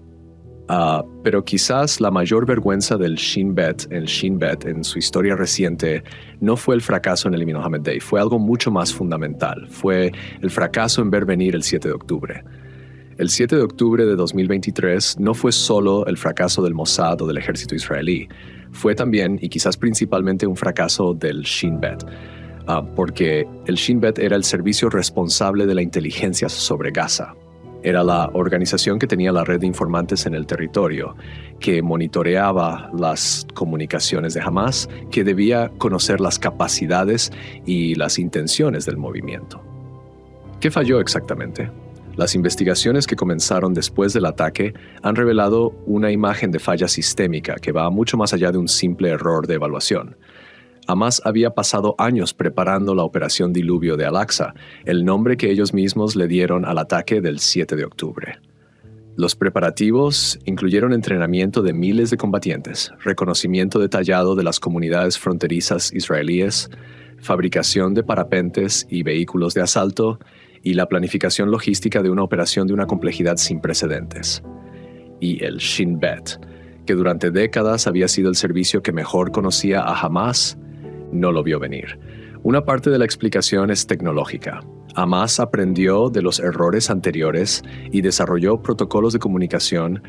Pero quizás la mayor vergüenza del Shin Bet en su historia reciente no fue el fracaso en el Mohammed Deif, fue algo mucho más fundamental. Fue el fracaso en ver venir el 7 de octubre. El 7 de octubre de 2023 no fue solo el fracaso del Mossad o del ejército israelí, fue también y quizás principalmente un fracaso del Shin Bet, porque el Shin Bet era el servicio responsable de la inteligencia sobre Gaza. Era la organización que tenía la red de informantes en el territorio, que monitoreaba las comunicaciones de Hamas, que debía conocer las capacidades y las intenciones del movimiento. ¿Qué falló exactamente? Las investigaciones que comenzaron después del ataque han revelado una imagen de falla sistémica que va mucho más allá de un simple error de evaluación. Hamas había pasado años preparando la Operación Diluvio de Al-Aqsa, el nombre que ellos mismos le dieron al ataque del 7 de octubre. Los preparativos incluyeron entrenamiento de miles de combatientes, reconocimiento detallado de las comunidades fronterizas israelíes, fabricación de parapentes y vehículos de asalto, y la planificación logística de una operación de una complejidad sin precedentes. Y el Shin Bet, que durante décadas había sido el servicio que mejor conocía a Hamas, no lo vio venir. Una parte de la explicación es tecnológica. Hamas aprendió de los errores anteriores y desarrolló protocolos de comunicación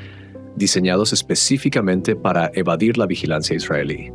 diseñados específicamente para evadir la vigilancia israelí.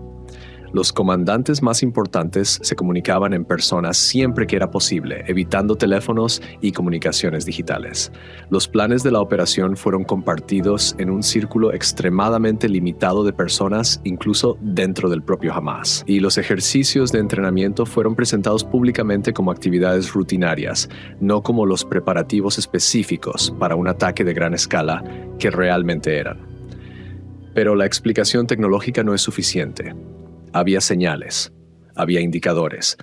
Los comandantes más importantes se comunicaban en persona siempre que era posible, evitando teléfonos y comunicaciones digitales. Los planes de la operación fueron compartidos en un círculo extremadamente limitado de personas, incluso dentro del propio Hamas. Y los ejercicios de entrenamiento fueron presentados públicamente como actividades rutinarias, no como los preparativos específicos para un ataque de gran escala que realmente eran. Pero la explicación tecnológica no es suficiente. Había señales, había indicadores,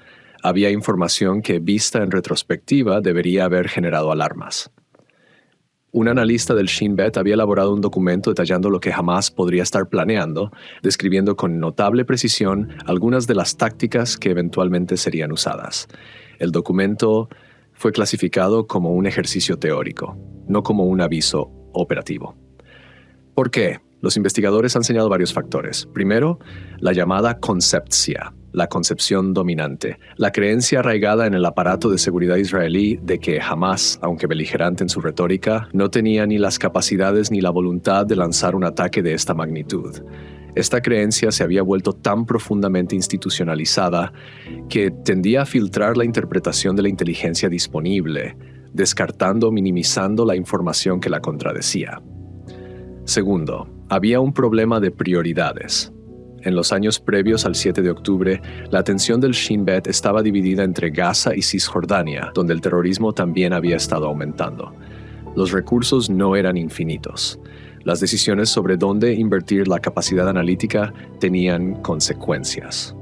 había información que, vista en retrospectiva, debería haber generado alarmas. Un analista del Shin Bet había elaborado un documento detallando lo que Hamas podría estar planeando, describiendo con notable precisión algunas de las tácticas que eventualmente serían usadas. El documento fue clasificado como un ejercicio teórico, no como un aviso operativo. ¿Por qué? Los investigadores han señalado varios factores. Primero, la llamada concepcia, la concepción dominante, la creencia arraigada en el aparato de seguridad israelí de que Hamas, aunque beligerante en su retórica, no tenía ni las capacidades ni la voluntad de lanzar un ataque de esta magnitud. Esta creencia se había vuelto tan profundamente institucionalizada que tendía a filtrar la interpretación de la inteligencia disponible, descartando o minimizando la información que la contradecía. Segundo, había un problema de prioridades. En los años previos al 7 de octubre, la atención del Shin Bet estaba dividida entre Gaza y Cisjordania, donde el terrorismo también había estado aumentando. Los recursos no eran infinitos. Las decisiones sobre dónde invertir la capacidad analítica tenían consecuencias.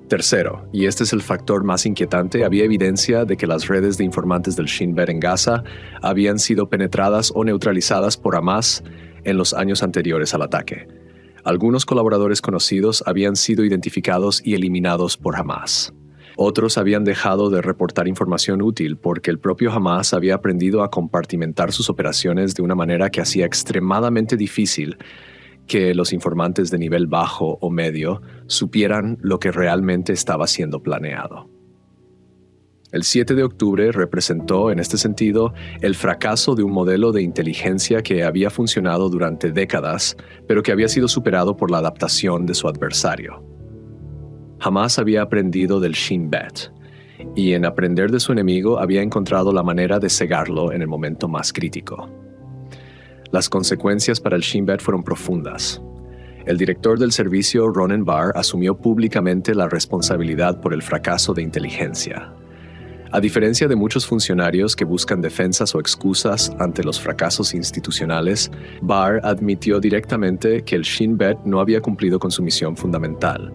Tercero, y este es el factor más inquietante, había evidencia de que las redes de informantes del Shin Bet en Gaza habían sido penetradas o neutralizadas por Hamas en los años anteriores al ataque. Algunos colaboradores conocidos habían sido identificados y eliminados por Hamas. Otros habían dejado de reportar información útil porque el propio Hamas había aprendido a compartimentar sus operaciones de una manera que hacía extremadamente difícil que los informantes de nivel bajo o medio supieran lo que realmente estaba siendo planeado. El 7 de octubre representó, en este sentido, el fracaso de un modelo de inteligencia que había funcionado durante décadas, pero que había sido superado por la adaptación de su adversario. Hamas había aprendido del Shin Bet, y en aprender de su enemigo había encontrado la manera de cegarlo en el momento más crítico. Las consecuencias para el Shin Bet fueron profundas. El director del servicio, Ronen Bar, asumió públicamente la responsabilidad por el fracaso de inteligencia. A diferencia de muchos funcionarios que buscan defensas o excusas ante los fracasos institucionales, Bar admitió directamente que el Shin Bet no había cumplido con su misión fundamental.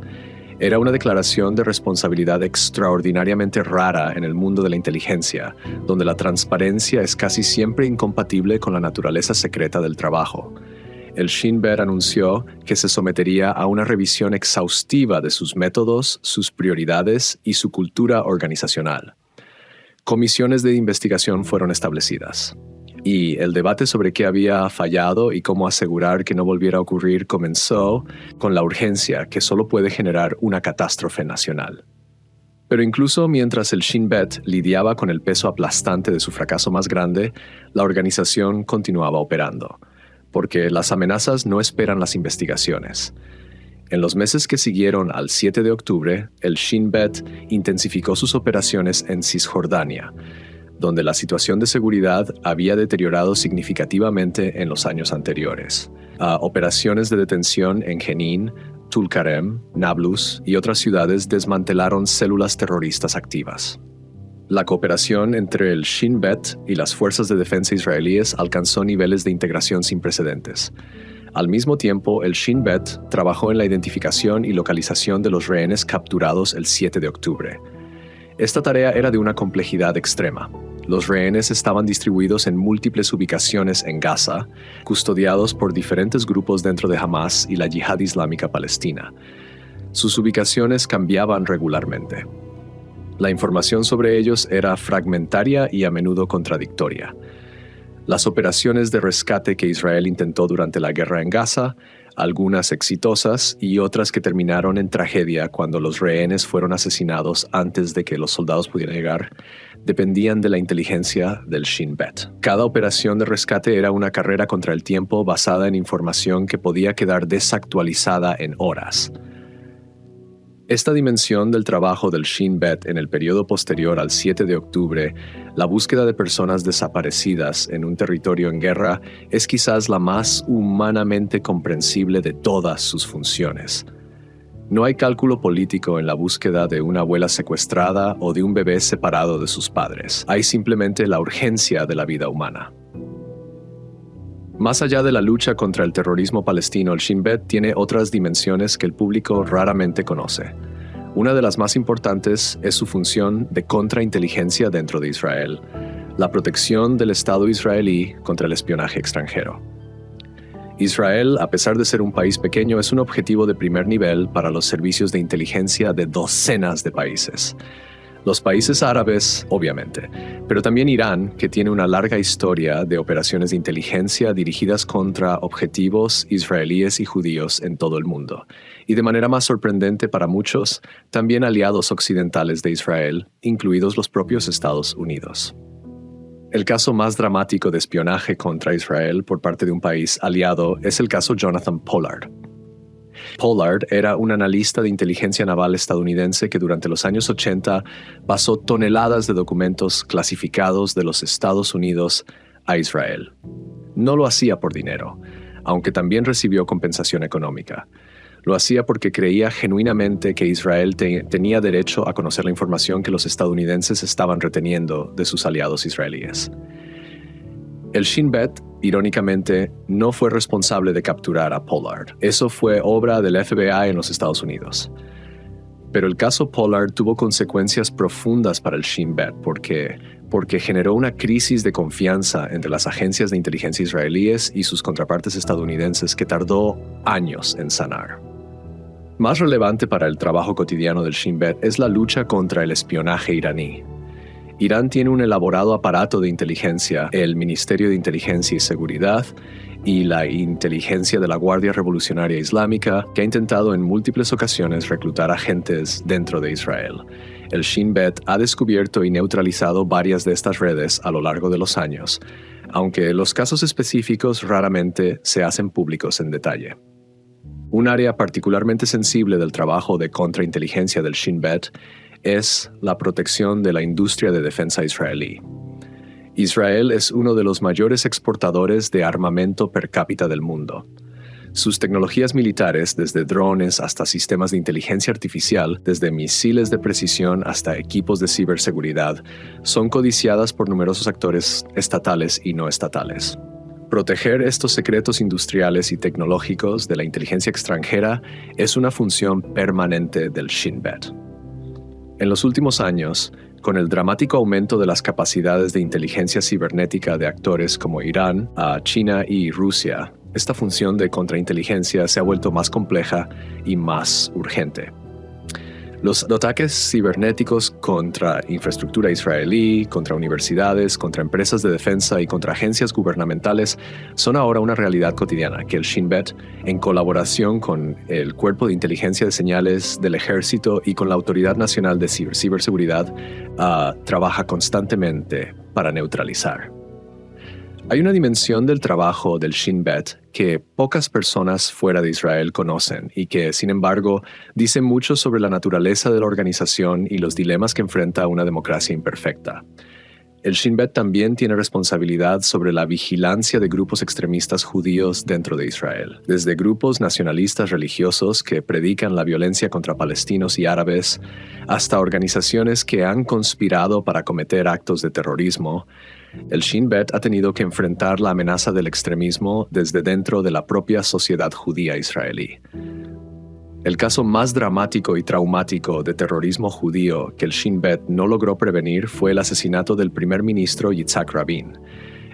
Era una declaración de responsabilidad extraordinariamente rara en el mundo de la inteligencia, donde la transparencia es casi siempre incompatible con la naturaleza secreta del trabajo. El Shin Bet anunció que se sometería a una revisión exhaustiva de sus métodos, sus prioridades y su cultura organizacional. Comisiones de investigación fueron establecidas, y el debate sobre qué había fallado y cómo asegurar que no volviera a ocurrir comenzó con la urgencia que solo puede generar una catástrofe nacional. Pero incluso mientras el Shin Bet lidiaba con el peso aplastante de su fracaso más grande, la organización continuaba operando, porque las amenazas no esperan las investigaciones. En los meses que siguieron al 7 de octubre, el Shin Bet intensificó sus operaciones en Cisjordania, donde la situación de seguridad había deteriorado significativamente en los años anteriores. Operaciones de detención en Jenin, Tulkarem, Nablus y otras ciudades desmantelaron células terroristas activas. La cooperación entre el Shin Bet y las fuerzas de defensa israelíes alcanzó niveles de integración sin precedentes. Al mismo tiempo, el Shin Bet trabajó en la identificación y localización de los rehenes capturados el 7 de octubre. Esta tarea era de una complejidad extrema. Los rehenes estaban distribuidos en múltiples ubicaciones en Gaza, custodiados por diferentes grupos dentro de Hamas y la Yihad Islámica Palestina. Sus ubicaciones cambiaban regularmente. La información sobre ellos era fragmentaria y a menudo contradictoria. Las operaciones de rescate que Israel intentó durante la guerra en Gaza, algunas exitosas y otras que terminaron en tragedia cuando los rehenes fueron asesinados antes de que los soldados pudieran llegar, dependían de la inteligencia del Shin Bet. Cada operación de rescate era una carrera contra el tiempo basada en información que podía quedar desactualizada en horas. Esta dimensión del trabajo del Shin Bet en el periodo posterior al 7 de octubre, la búsqueda de personas desaparecidas en un territorio en guerra, es quizás la más humanamente comprensible de todas sus funciones. No hay cálculo político en la búsqueda de una abuela secuestrada o de un bebé separado de sus padres. Hay simplemente la urgencia de la vida humana. Más allá de la lucha contra el terrorismo palestino, el Shin Bet tiene otras dimensiones que el público raramente conoce. Una de las más importantes es su función de contrainteligencia dentro de Israel, la protección del Estado israelí contra el espionaje extranjero. Israel, a pesar de ser un país pequeño, es un objetivo de primer nivel para los servicios de inteligencia de docenas de países. Los países árabes, obviamente, pero también Irán, que tiene una larga historia de operaciones de inteligencia dirigidas contra objetivos israelíes y judíos en todo el mundo. Y de manera más sorprendente para muchos, también aliados occidentales de Israel, incluidos los propios Estados Unidos. El caso más dramático de espionaje contra Israel por parte de un país aliado es el caso Jonathan Pollard. Pollard era un analista de inteligencia naval estadounidense que durante los años 80 pasó toneladas de documentos clasificados de los Estados Unidos a Israel. No lo hacía por dinero, aunque también recibió compensación económica. Lo hacía porque creía genuinamente que Israel tenía derecho a conocer la información que los estadounidenses estaban reteniendo de sus aliados israelíes. El Shin Bet, irónicamente, no fue responsable de capturar a Pollard. Eso fue obra del FBI en los Estados Unidos. Pero el caso Pollard tuvo consecuencias profundas para el Shin Bet porque generó una crisis de confianza entre las agencias de inteligencia israelíes y sus contrapartes estadounidenses que tardó años en sanar. Más relevante para el trabajo cotidiano del Shin Bet es la lucha contra el espionaje iraní. Irán tiene un elaborado aparato de inteligencia, el Ministerio de Inteligencia y Seguridad y la inteligencia de la Guardia Revolucionaria Islámica, que ha intentado en múltiples ocasiones reclutar agentes dentro de Israel. El Shin Bet ha descubierto y neutralizado varias de estas redes a lo largo de los años, aunque los casos específicos raramente se hacen públicos en detalle. Un área particularmente sensible del trabajo de contrainteligencia del Shin Bet es la protección de la industria de defensa israelí. Israel es uno de los mayores exportadores de armamento per cápita del mundo. Sus tecnologías militares, desde drones hasta sistemas de inteligencia artificial, desde misiles de precisión hasta equipos de ciberseguridad, son codiciadas por numerosos actores estatales y no estatales. Proteger estos secretos industriales y tecnológicos de la inteligencia extranjera es una función permanente del Shin Bet. En los últimos años, con el dramático aumento de las capacidades de inteligencia cibernética de actores como Irán, China y Rusia, esta función de contrainteligencia se ha vuelto más compleja y más urgente. Los ataques cibernéticos contra infraestructura israelí, contra universidades, contra empresas de defensa y contra agencias gubernamentales son ahora una realidad cotidiana que el Shin Bet, en colaboración con el Cuerpo de Inteligencia de Señales del Ejército y con la Autoridad Nacional de Ciberseguridad, trabaja constantemente para neutralizar. Hay una dimensión del trabajo del Shin Bet que pocas personas fuera de Israel conocen y que, sin embargo, dice mucho sobre la naturaleza de la organización y los dilemas que enfrenta una democracia imperfecta. El Shin Bet también tiene responsabilidad sobre la vigilancia de grupos extremistas judíos dentro de Israel, desde grupos nacionalistas religiosos que predican la violencia contra palestinos y árabes, hasta organizaciones que han conspirado para cometer actos de terrorismo. El Shin Bet ha tenido que enfrentar la amenaza del extremismo desde dentro de la propia sociedad judía israelí. El caso más dramático y traumático de terrorismo judío que el Shin Bet no logró prevenir fue el asesinato del primer ministro Yitzhak Rabin.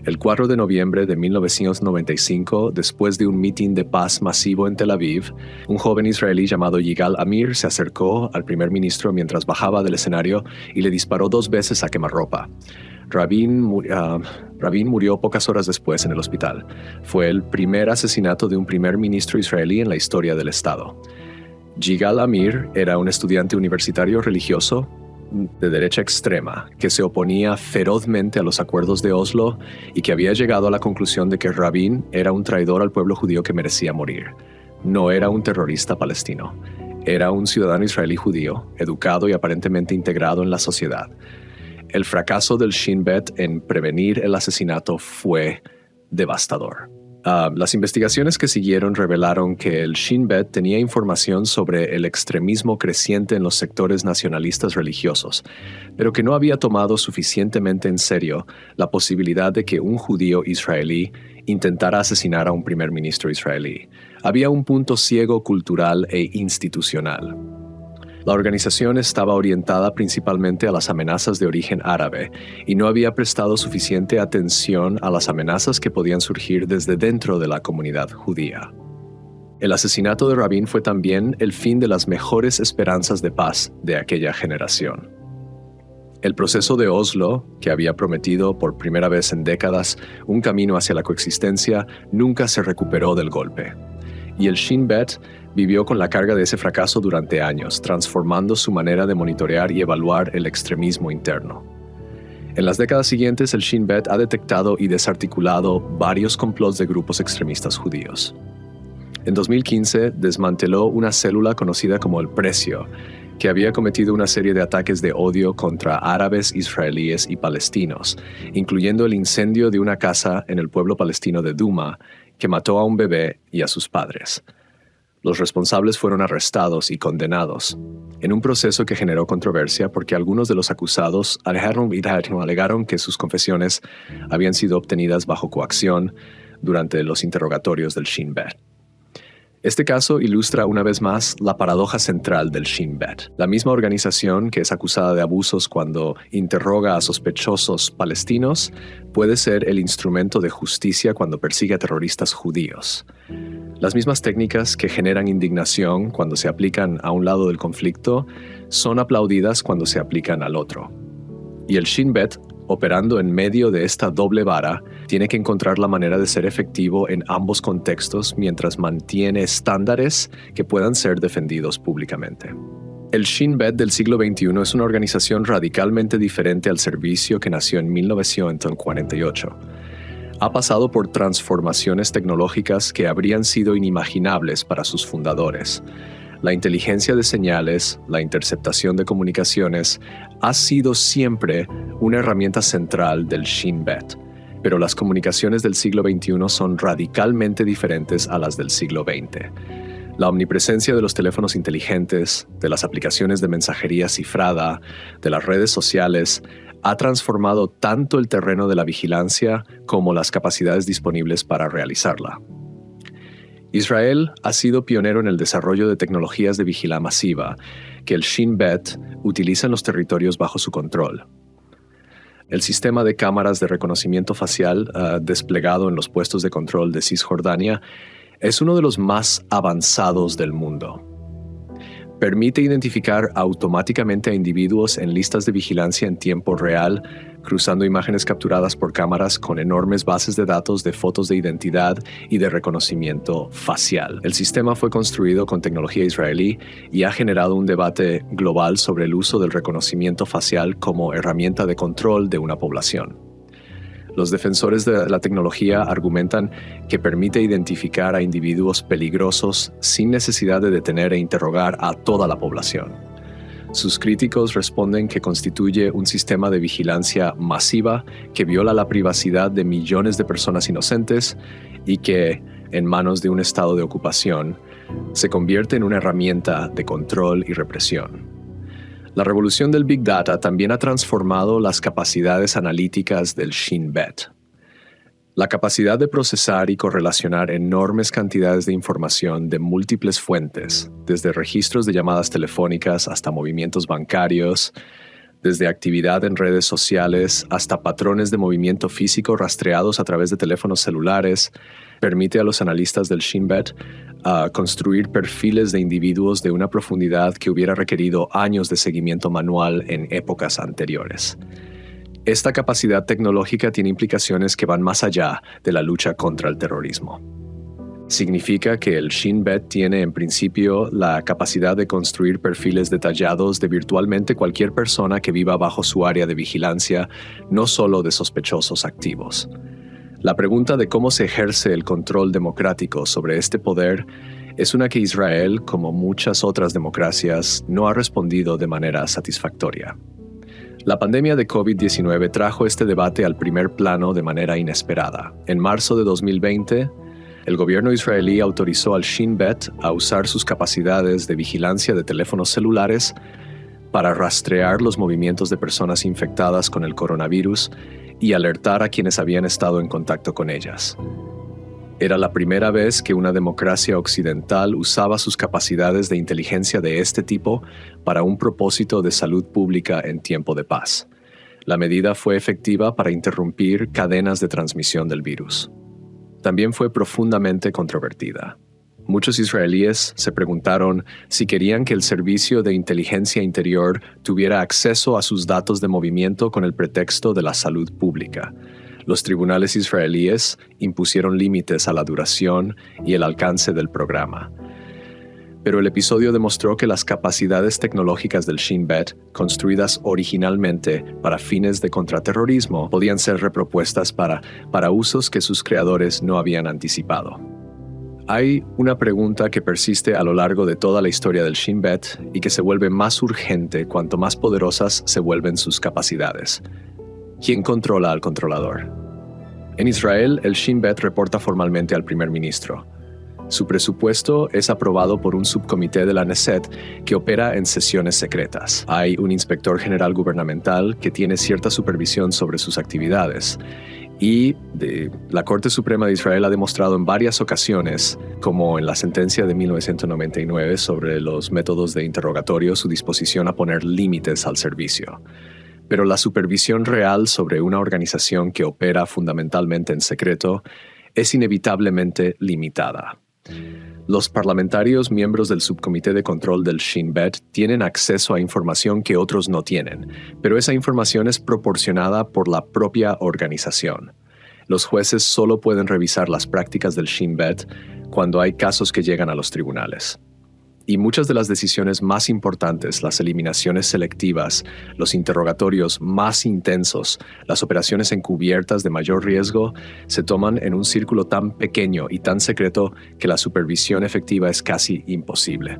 El 4 de noviembre de 1995, después de un mitin de paz masivo en Tel Aviv, un joven israelí llamado Yigal Amir se acercó al primer ministro mientras bajaba del escenario y le disparó 2 veces a quemarropa. Rabin murió pocas horas después en el hospital. Fue el primer asesinato de un primer ministro israelí en la historia del Estado. Yigal Amir era un estudiante universitario religioso de derecha extrema que se oponía ferozmente a los acuerdos de Oslo y que había llegado a la conclusión de que Rabin era un traidor al pueblo judío que merecía morir. No era un terrorista palestino. Era un ciudadano israelí judío, educado y aparentemente integrado en la sociedad. El fracaso del Shin Bet en prevenir el asesinato fue devastador. Las investigaciones que siguieron revelaron que el Shin Bet tenía información sobre el extremismo creciente en los sectores nacionalistas religiosos, pero que no había tomado suficientemente en serio la posibilidad de que un judío israelí intentara asesinar a un primer ministro israelí. Había un punto ciego cultural e institucional. La organización estaba orientada principalmente a las amenazas de origen árabe y no había prestado suficiente atención a las amenazas que podían surgir desde dentro de la comunidad judía. El asesinato de Rabin fue también el fin de las mejores esperanzas de paz de aquella generación. El proceso de Oslo, que había prometido por primera vez en décadas un camino hacia la coexistencia, nunca se recuperó del golpe. Y el Shin Bet vivió con la carga de ese fracaso durante años, transformando su manera de monitorear y evaluar el extremismo interno. En las décadas siguientes, el Shin Bet ha detectado y desarticulado varios complots de grupos extremistas judíos. En 2015, desmanteló una célula conocida como el Precio, que había cometido una serie de ataques de odio contra árabes, israelíes y palestinos, incluyendo el incendio de una casa en el pueblo palestino de Duma, que mató a un bebé y a sus padres. Los responsables fueron arrestados y condenados, en un proceso que generó controversia porque algunos de los acusados alegaron que sus confesiones habían sido obtenidas bajo coacción durante los interrogatorios del Shin Bet. Este caso ilustra una vez más la paradoja central del Shin Bet. La misma organización que es acusada de abusos cuando interroga a sospechosos palestinos puede ser el instrumento de justicia cuando persigue a terroristas judíos. Las mismas técnicas que generan indignación cuando se aplican a un lado del conflicto son aplaudidas cuando se aplican al otro. Y el Shin Bet, operando en medio de esta doble vara, tiene que encontrar la manera de ser efectivo en ambos contextos mientras mantiene estándares que puedan ser defendidos públicamente. El Shin Bet del siglo XXI es una organización radicalmente diferente al servicio que nació en 1948. Ha pasado por transformaciones tecnológicas que habrían sido inimaginables para sus fundadores. La inteligencia de señales, la interceptación de comunicaciones, ha sido siempre una herramienta central del Shin Bet, pero las comunicaciones del siglo XXI son radicalmente diferentes a las del siglo XX. La omnipresencia de los teléfonos inteligentes, de las aplicaciones de mensajería cifrada, de las redes sociales, ha transformado tanto el terreno de la vigilancia como las capacidades disponibles para realizarla. Israel ha sido pionero en el desarrollo de tecnologías de vigilancia masiva que el Shin Bet utiliza en los territorios bajo su control. El sistema de cámaras de reconocimiento facial desplegado en los puestos de control de Cisjordania es uno de los más avanzados del mundo. Permite identificar automáticamente a individuos en listas de vigilancia en tiempo real, cruzando imágenes capturadas por cámaras con enormes bases de datos de fotos de identidad y de reconocimiento facial. El sistema fue construido con tecnología israelí y ha generado un debate global sobre el uso del reconocimiento facial como herramienta de control de una población. Los defensores de la tecnología argumentan que permite identificar a individuos peligrosos sin necesidad de detener e interrogar a toda la población. Sus críticos responden que constituye un sistema de vigilancia masiva que viola la privacidad de millones de personas inocentes y que, en manos de un estado de ocupación, se convierte en una herramienta de control y represión. La revolución del Big Data también ha transformado las capacidades analíticas del Shin Bet. La capacidad de procesar y correlacionar enormes cantidades de información de múltiples fuentes, desde registros de llamadas telefónicas hasta movimientos bancarios, desde actividad en redes sociales hasta patrones de movimiento físico rastreados a través de teléfonos celulares, permite a los analistas del Shin Bet construir perfiles de individuos de una profundidad que hubiera requerido años de seguimiento manual en épocas anteriores. Esta capacidad tecnológica tiene implicaciones que van más allá de la lucha contra el terrorismo. Significa que el Shin Bet tiene en principio la capacidad de construir perfiles detallados de virtualmente cualquier persona que viva bajo su área de vigilancia, no solo de sospechosos activos. La pregunta de cómo se ejerce el control democrático sobre este poder es una que Israel, como muchas otras democracias, no ha respondido de manera satisfactoria. La pandemia de COVID-19 trajo este debate al primer plano de manera inesperada. En marzo de 2020, el gobierno israelí autorizó al Shin Bet a usar sus capacidades de vigilancia de teléfonos celulares para rastrear los movimientos de personas infectadas con el coronavirus y alertar a quienes habían estado en contacto con ellas. Era la primera vez que una democracia occidental usaba sus capacidades de inteligencia de este tipo para un propósito de salud pública en tiempo de paz. La medida fue efectiva para interrumpir cadenas de transmisión del virus. También fue profundamente controvertida. Muchos israelíes se preguntaron si querían que el Servicio de Inteligencia Interior tuviera acceso a sus datos de movimiento con el pretexto de la salud pública. Los tribunales israelíes impusieron límites a la duración y el alcance del programa. Pero el episodio demostró que las capacidades tecnológicas del Shin Bet, construidas originalmente para fines de contraterrorismo, podían ser repropuestas para usos que sus creadores no habían anticipado. Hay una pregunta que persiste a lo largo de toda la historia del Shin Bet y que se vuelve más urgente cuanto más poderosas se vuelven sus capacidades. ¿Quién controla al controlador? En Israel, el Shin Bet reporta formalmente al primer ministro. Su presupuesto es aprobado por un subcomité de la Knesset que opera en sesiones secretas. Hay un inspector general gubernamental que tiene cierta supervisión sobre sus actividades. Y la Corte Suprema de Israel ha demostrado en varias ocasiones, como en la sentencia de 1999 sobre los métodos de interrogatorio, su disposición a poner límites al servicio. Pero la supervisión real sobre una organización que opera fundamentalmente en secreto es inevitablemente limitada. Los parlamentarios miembros del subcomité de control del Shin Bet tienen acceso a información que otros no tienen, pero esa información es proporcionada por la propia organización. Los jueces solo pueden revisar las prácticas del Shin Bet cuando hay casos que llegan a los tribunales. Y muchas de las decisiones más importantes, las eliminaciones selectivas, los interrogatorios más intensos, las operaciones encubiertas de mayor riesgo, se toman en un círculo tan pequeño y tan secreto que la supervisión efectiva es casi imposible.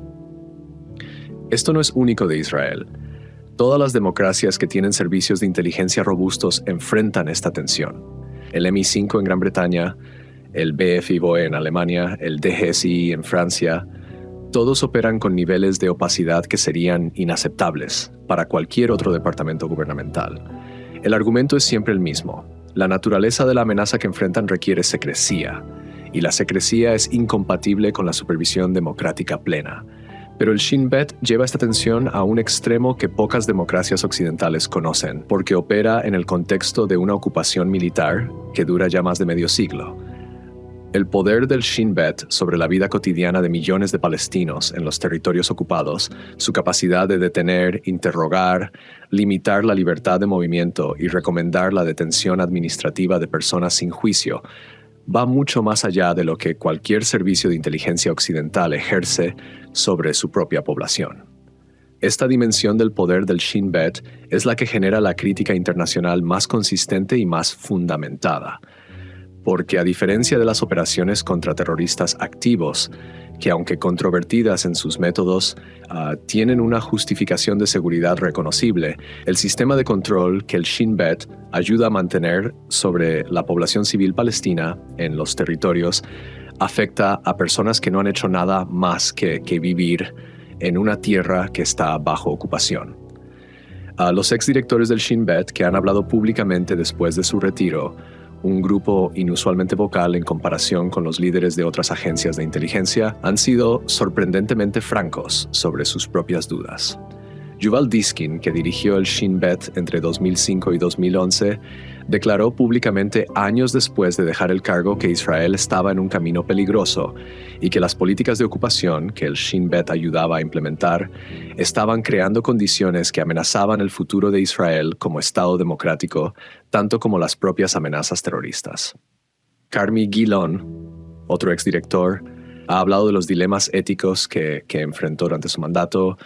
Esto no es único de Israel. Todas las democracias que tienen servicios de inteligencia robustos enfrentan esta tensión. El MI5 en Gran Bretaña, el BFI-BOE en Alemania, el DGSI en Francia, todos operan con niveles de opacidad que serían inaceptables para cualquier otro departamento gubernamental. El argumento es siempre el mismo. La naturaleza de la amenaza que enfrentan requiere secrecía, y la secrecía es incompatible con la supervisión democrática plena. Pero el Shin Bet lleva esta tensión a un extremo que pocas democracias occidentales conocen, porque opera en el contexto de una ocupación militar que dura ya más de medio siglo. El poder del Shin Bet sobre la vida cotidiana de millones de palestinos en los territorios ocupados, su capacidad de detener, interrogar, limitar la libertad de movimiento y recomendar la detención administrativa de personas sin juicio, va mucho más allá de lo que cualquier servicio de inteligencia occidental ejerce sobre su propia población. Esta dimensión del poder del Shin Bet es la que genera la crítica internacional más consistente y más fundamentada. Porque a diferencia de las operaciones contra terroristas activos, que aunque controvertidas en sus métodos, tienen una justificación de seguridad reconocible, el sistema de control que el Shin Bet ayuda a mantener sobre la población civil palestina en los territorios afecta a personas que no han hecho nada más que vivir en una tierra que está bajo ocupación. Los exdirectores del Shin Bet que han hablado públicamente después de su retiro, un grupo inusualmente vocal en comparación con los líderes de otras agencias de inteligencia, han sido sorprendentemente francos sobre sus propias dudas. Yuval Diskin, que dirigió el Shin Bet entre 2005 y 2011, declaró públicamente años después de dejar el cargo que Israel estaba en un camino peligroso y que las políticas de ocupación que el Shin Bet ayudaba a implementar estaban creando condiciones que amenazaban el futuro de Israel como Estado democrático, tanto como las propias amenazas terroristas. Carmi Gilon, otro exdirector, ha hablado de los dilemas éticos que enfrentó durante su mandato,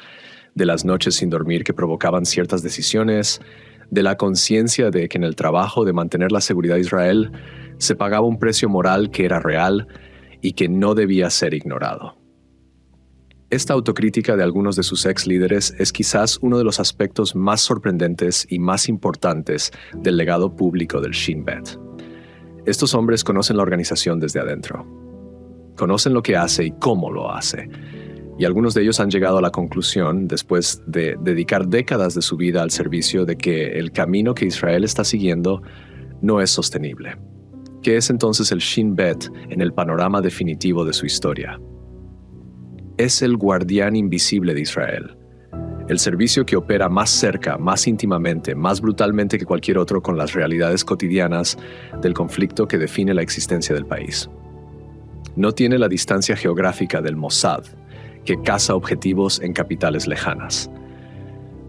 de las noches sin dormir que provocaban ciertas decisiones, de la conciencia de que en el trabajo de mantener la seguridad de Israel se pagaba un precio moral que era real y que no debía ser ignorado. Esta autocrítica de algunos de sus ex líderes es quizás uno de los aspectos más sorprendentes y más importantes del legado público del Shin Bet. Estos hombres conocen la organización desde adentro. Conocen lo que hace y cómo lo hace. Y algunos de ellos han llegado a la conclusión, después de dedicar décadas de su vida al servicio, de que el camino que Israel está siguiendo no es sostenible. ¿Qué es entonces el Shin Bet en el panorama definitivo de su historia? Es el guardián invisible de Israel, el servicio que opera más cerca, más íntimamente, más brutalmente que cualquier otro con las realidades cotidianas del conflicto que define la existencia del país. No tiene la distancia geográfica del Mossad, que caza objetivos en capitales lejanas.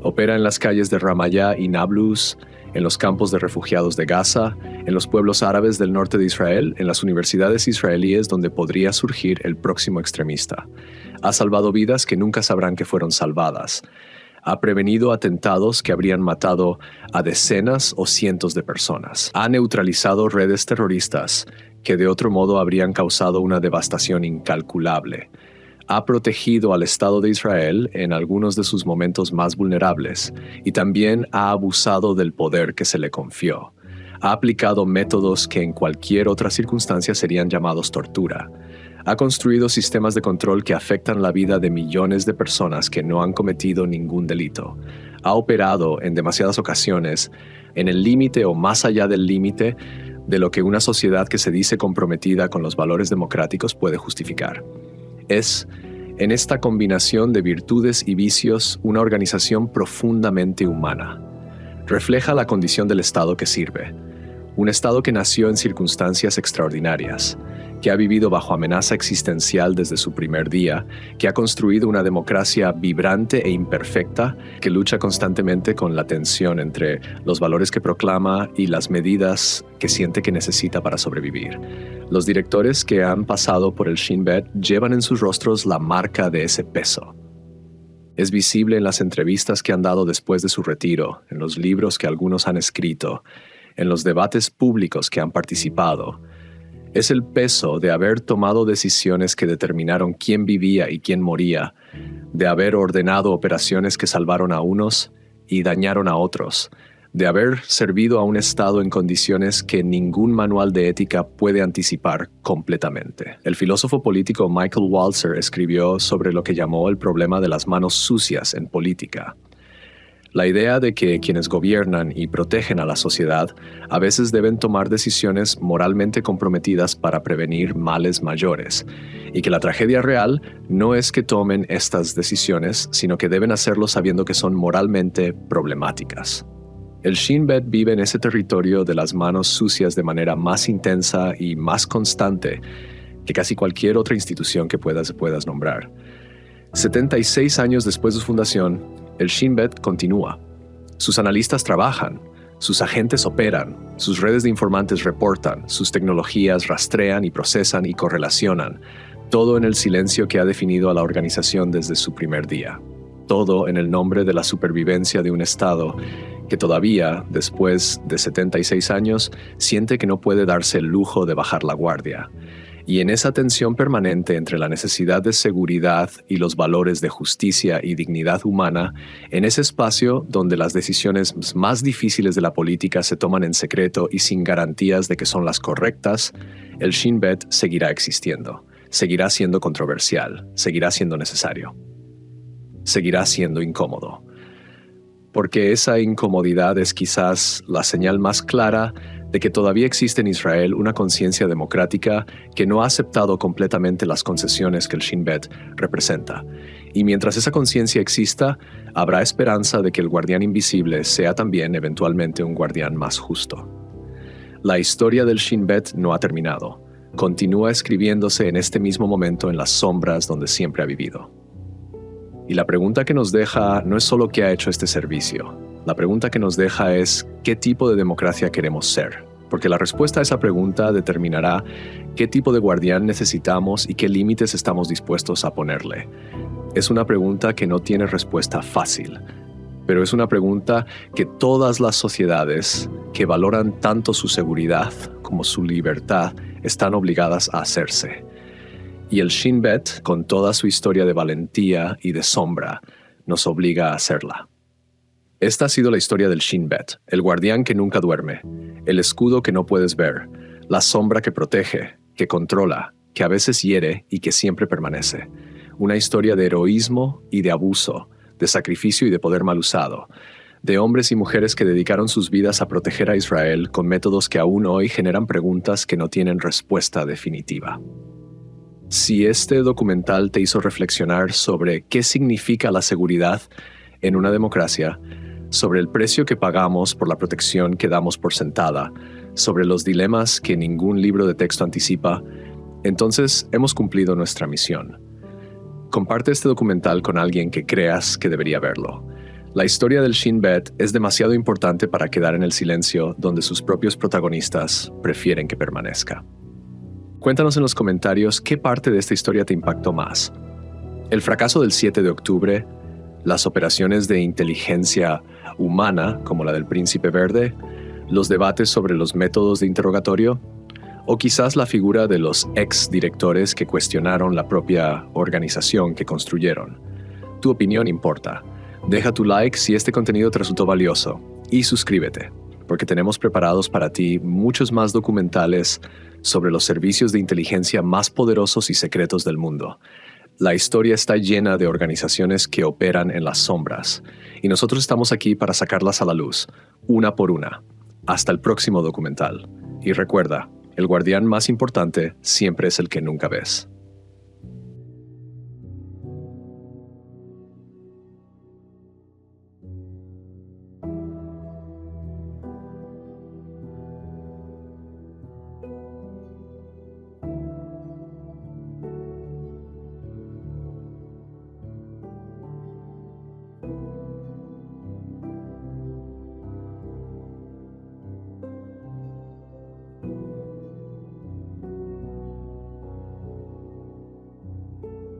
Opera en las calles de Ramallah y Nablus, en los campos de refugiados de Gaza, en los pueblos árabes del norte de Israel, en las universidades israelíes donde podría surgir el próximo extremista. Ha salvado vidas que nunca sabrán que fueron salvadas. Ha prevenido atentados que habrían matado a decenas o cientos de personas. Ha neutralizado redes terroristas que de otro modo habrían causado una devastación incalculable. Ha protegido al Estado de Israel en algunos de sus momentos más vulnerables y también ha abusado del poder que se le confió. Ha aplicado métodos que en cualquier otra circunstancia serían llamados tortura. Ha construido sistemas de control que afectan la vida de millones de personas que no han cometido ningún delito. Ha operado en demasiadas ocasiones en el límite o más allá del límite de lo que una sociedad que se dice comprometida con los valores democráticos puede justificar. Es, en esta combinación de virtudes y vicios, una organización profundamente humana. Refleja la condición del Estado que sirve. Un Estado que nació en circunstancias extraordinarias, que ha vivido bajo amenaza existencial desde su primer día, que ha construido una democracia vibrante e imperfecta, que lucha constantemente con la tensión entre los valores que proclama y las medidas que siente que necesita para sobrevivir. Los directores que han pasado por el Shin Bet llevan en sus rostros la marca de ese peso. Es visible en las entrevistas que han dado después de su retiro, en los libros que algunos han escrito, en los debates públicos que han participado. Es el peso de haber tomado decisiones que determinaron quién vivía y quién moría, de haber ordenado operaciones que salvaron a unos y dañaron a otros, de haber servido a un Estado en condiciones que ningún manual de ética puede anticipar completamente. El filósofo político Michael Walzer escribió sobre lo que llamó el problema de las manos sucias en política. La idea de que quienes gobiernan y protegen a la sociedad a veces deben tomar decisiones moralmente comprometidas para prevenir males mayores, y que la tragedia real no es que tomen estas decisiones, sino que deben hacerlo sabiendo que son moralmente problemáticas. El Shin Bet vive en ese territorio de las manos sucias de manera más intensa y más constante que casi cualquier otra institución que puedas nombrar. 76 años después de su fundación, el Shin Bet continúa. Sus analistas trabajan, sus agentes operan, sus redes de informantes reportan, sus tecnologías rastrean y procesan y correlacionan, todo en el silencio que ha definido a la organización desde su primer día. Todo en el nombre de la supervivencia de un Estado que todavía, después de 76 años, siente que no puede darse el lujo de bajar la guardia. Y en esa tensión permanente entre la necesidad de seguridad y los valores de justicia y dignidad humana, en ese espacio donde las decisiones más difíciles de la política se toman en secreto y sin garantías de que son las correctas, el Shin Bet seguirá existiendo, seguirá siendo controversial, seguirá siendo necesario, seguirá siendo incómodo. Porque esa incomodidad es quizás la señal más clara de que todavía existe en Israel una conciencia democrática que no ha aceptado completamente las concesiones que el Shin Bet representa. Y mientras esa conciencia exista, habrá esperanza de que el guardián invisible sea también eventualmente un guardián más justo. La historia del Shin Bet no ha terminado. Continúa escribiéndose en este mismo momento en las sombras donde siempre ha vivido. Y la pregunta que nos deja no es solo qué ha hecho este servicio. La pregunta que nos deja es qué tipo de democracia queremos ser. Porque la respuesta a esa pregunta determinará qué tipo de guardián necesitamos y qué límites estamos dispuestos a ponerle. Es una pregunta que no tiene respuesta fácil, pero es una pregunta que todas las sociedades que valoran tanto su seguridad como su libertad están obligadas a hacerse. Y el Shin Bet, con toda su historia de valentía y de sombra, nos obliga a hacerla. Esta ha sido la historia del Shin Bet, el guardián que nunca duerme, el escudo que no puedes ver, la sombra que protege, que controla, que a veces hiere y que siempre permanece. Una historia de heroísmo y de abuso, de sacrificio y de poder mal usado, de hombres y mujeres que dedicaron sus vidas a proteger a Israel con métodos que aún hoy generan preguntas que no tienen respuesta definitiva. Si este documental te hizo reflexionar sobre qué significa la seguridad en una democracia, sobre el precio que pagamos por la protección que damos por sentada, sobre los dilemas que ningún libro de texto anticipa, entonces hemos cumplido nuestra misión. Comparte este documental con alguien que creas que debería verlo. La historia del Shin Bet es demasiado importante para quedar en el silencio donde sus propios protagonistas prefieren que permanezca. Cuéntanos en los comentarios qué parte de esta historia te impactó más. El fracaso del 7 de octubre, las operaciones de inteligencia humana, como la del Príncipe Verde, los debates sobre los métodos de interrogatorio, o quizás la figura de los ex-directores que cuestionaron la propia organización que construyeron. Tu opinión importa. Deja tu like si este contenido te resultó valioso y suscríbete, porque tenemos preparados para ti muchos más documentales sobre los servicios de inteligencia más poderosos y secretos del mundo. La historia está llena de organizaciones que operan en las sombras, y nosotros estamos aquí para sacarlas a la luz, una por una. Hasta el próximo documental. Y recuerda, el guardián más importante siempre es el que nunca ves.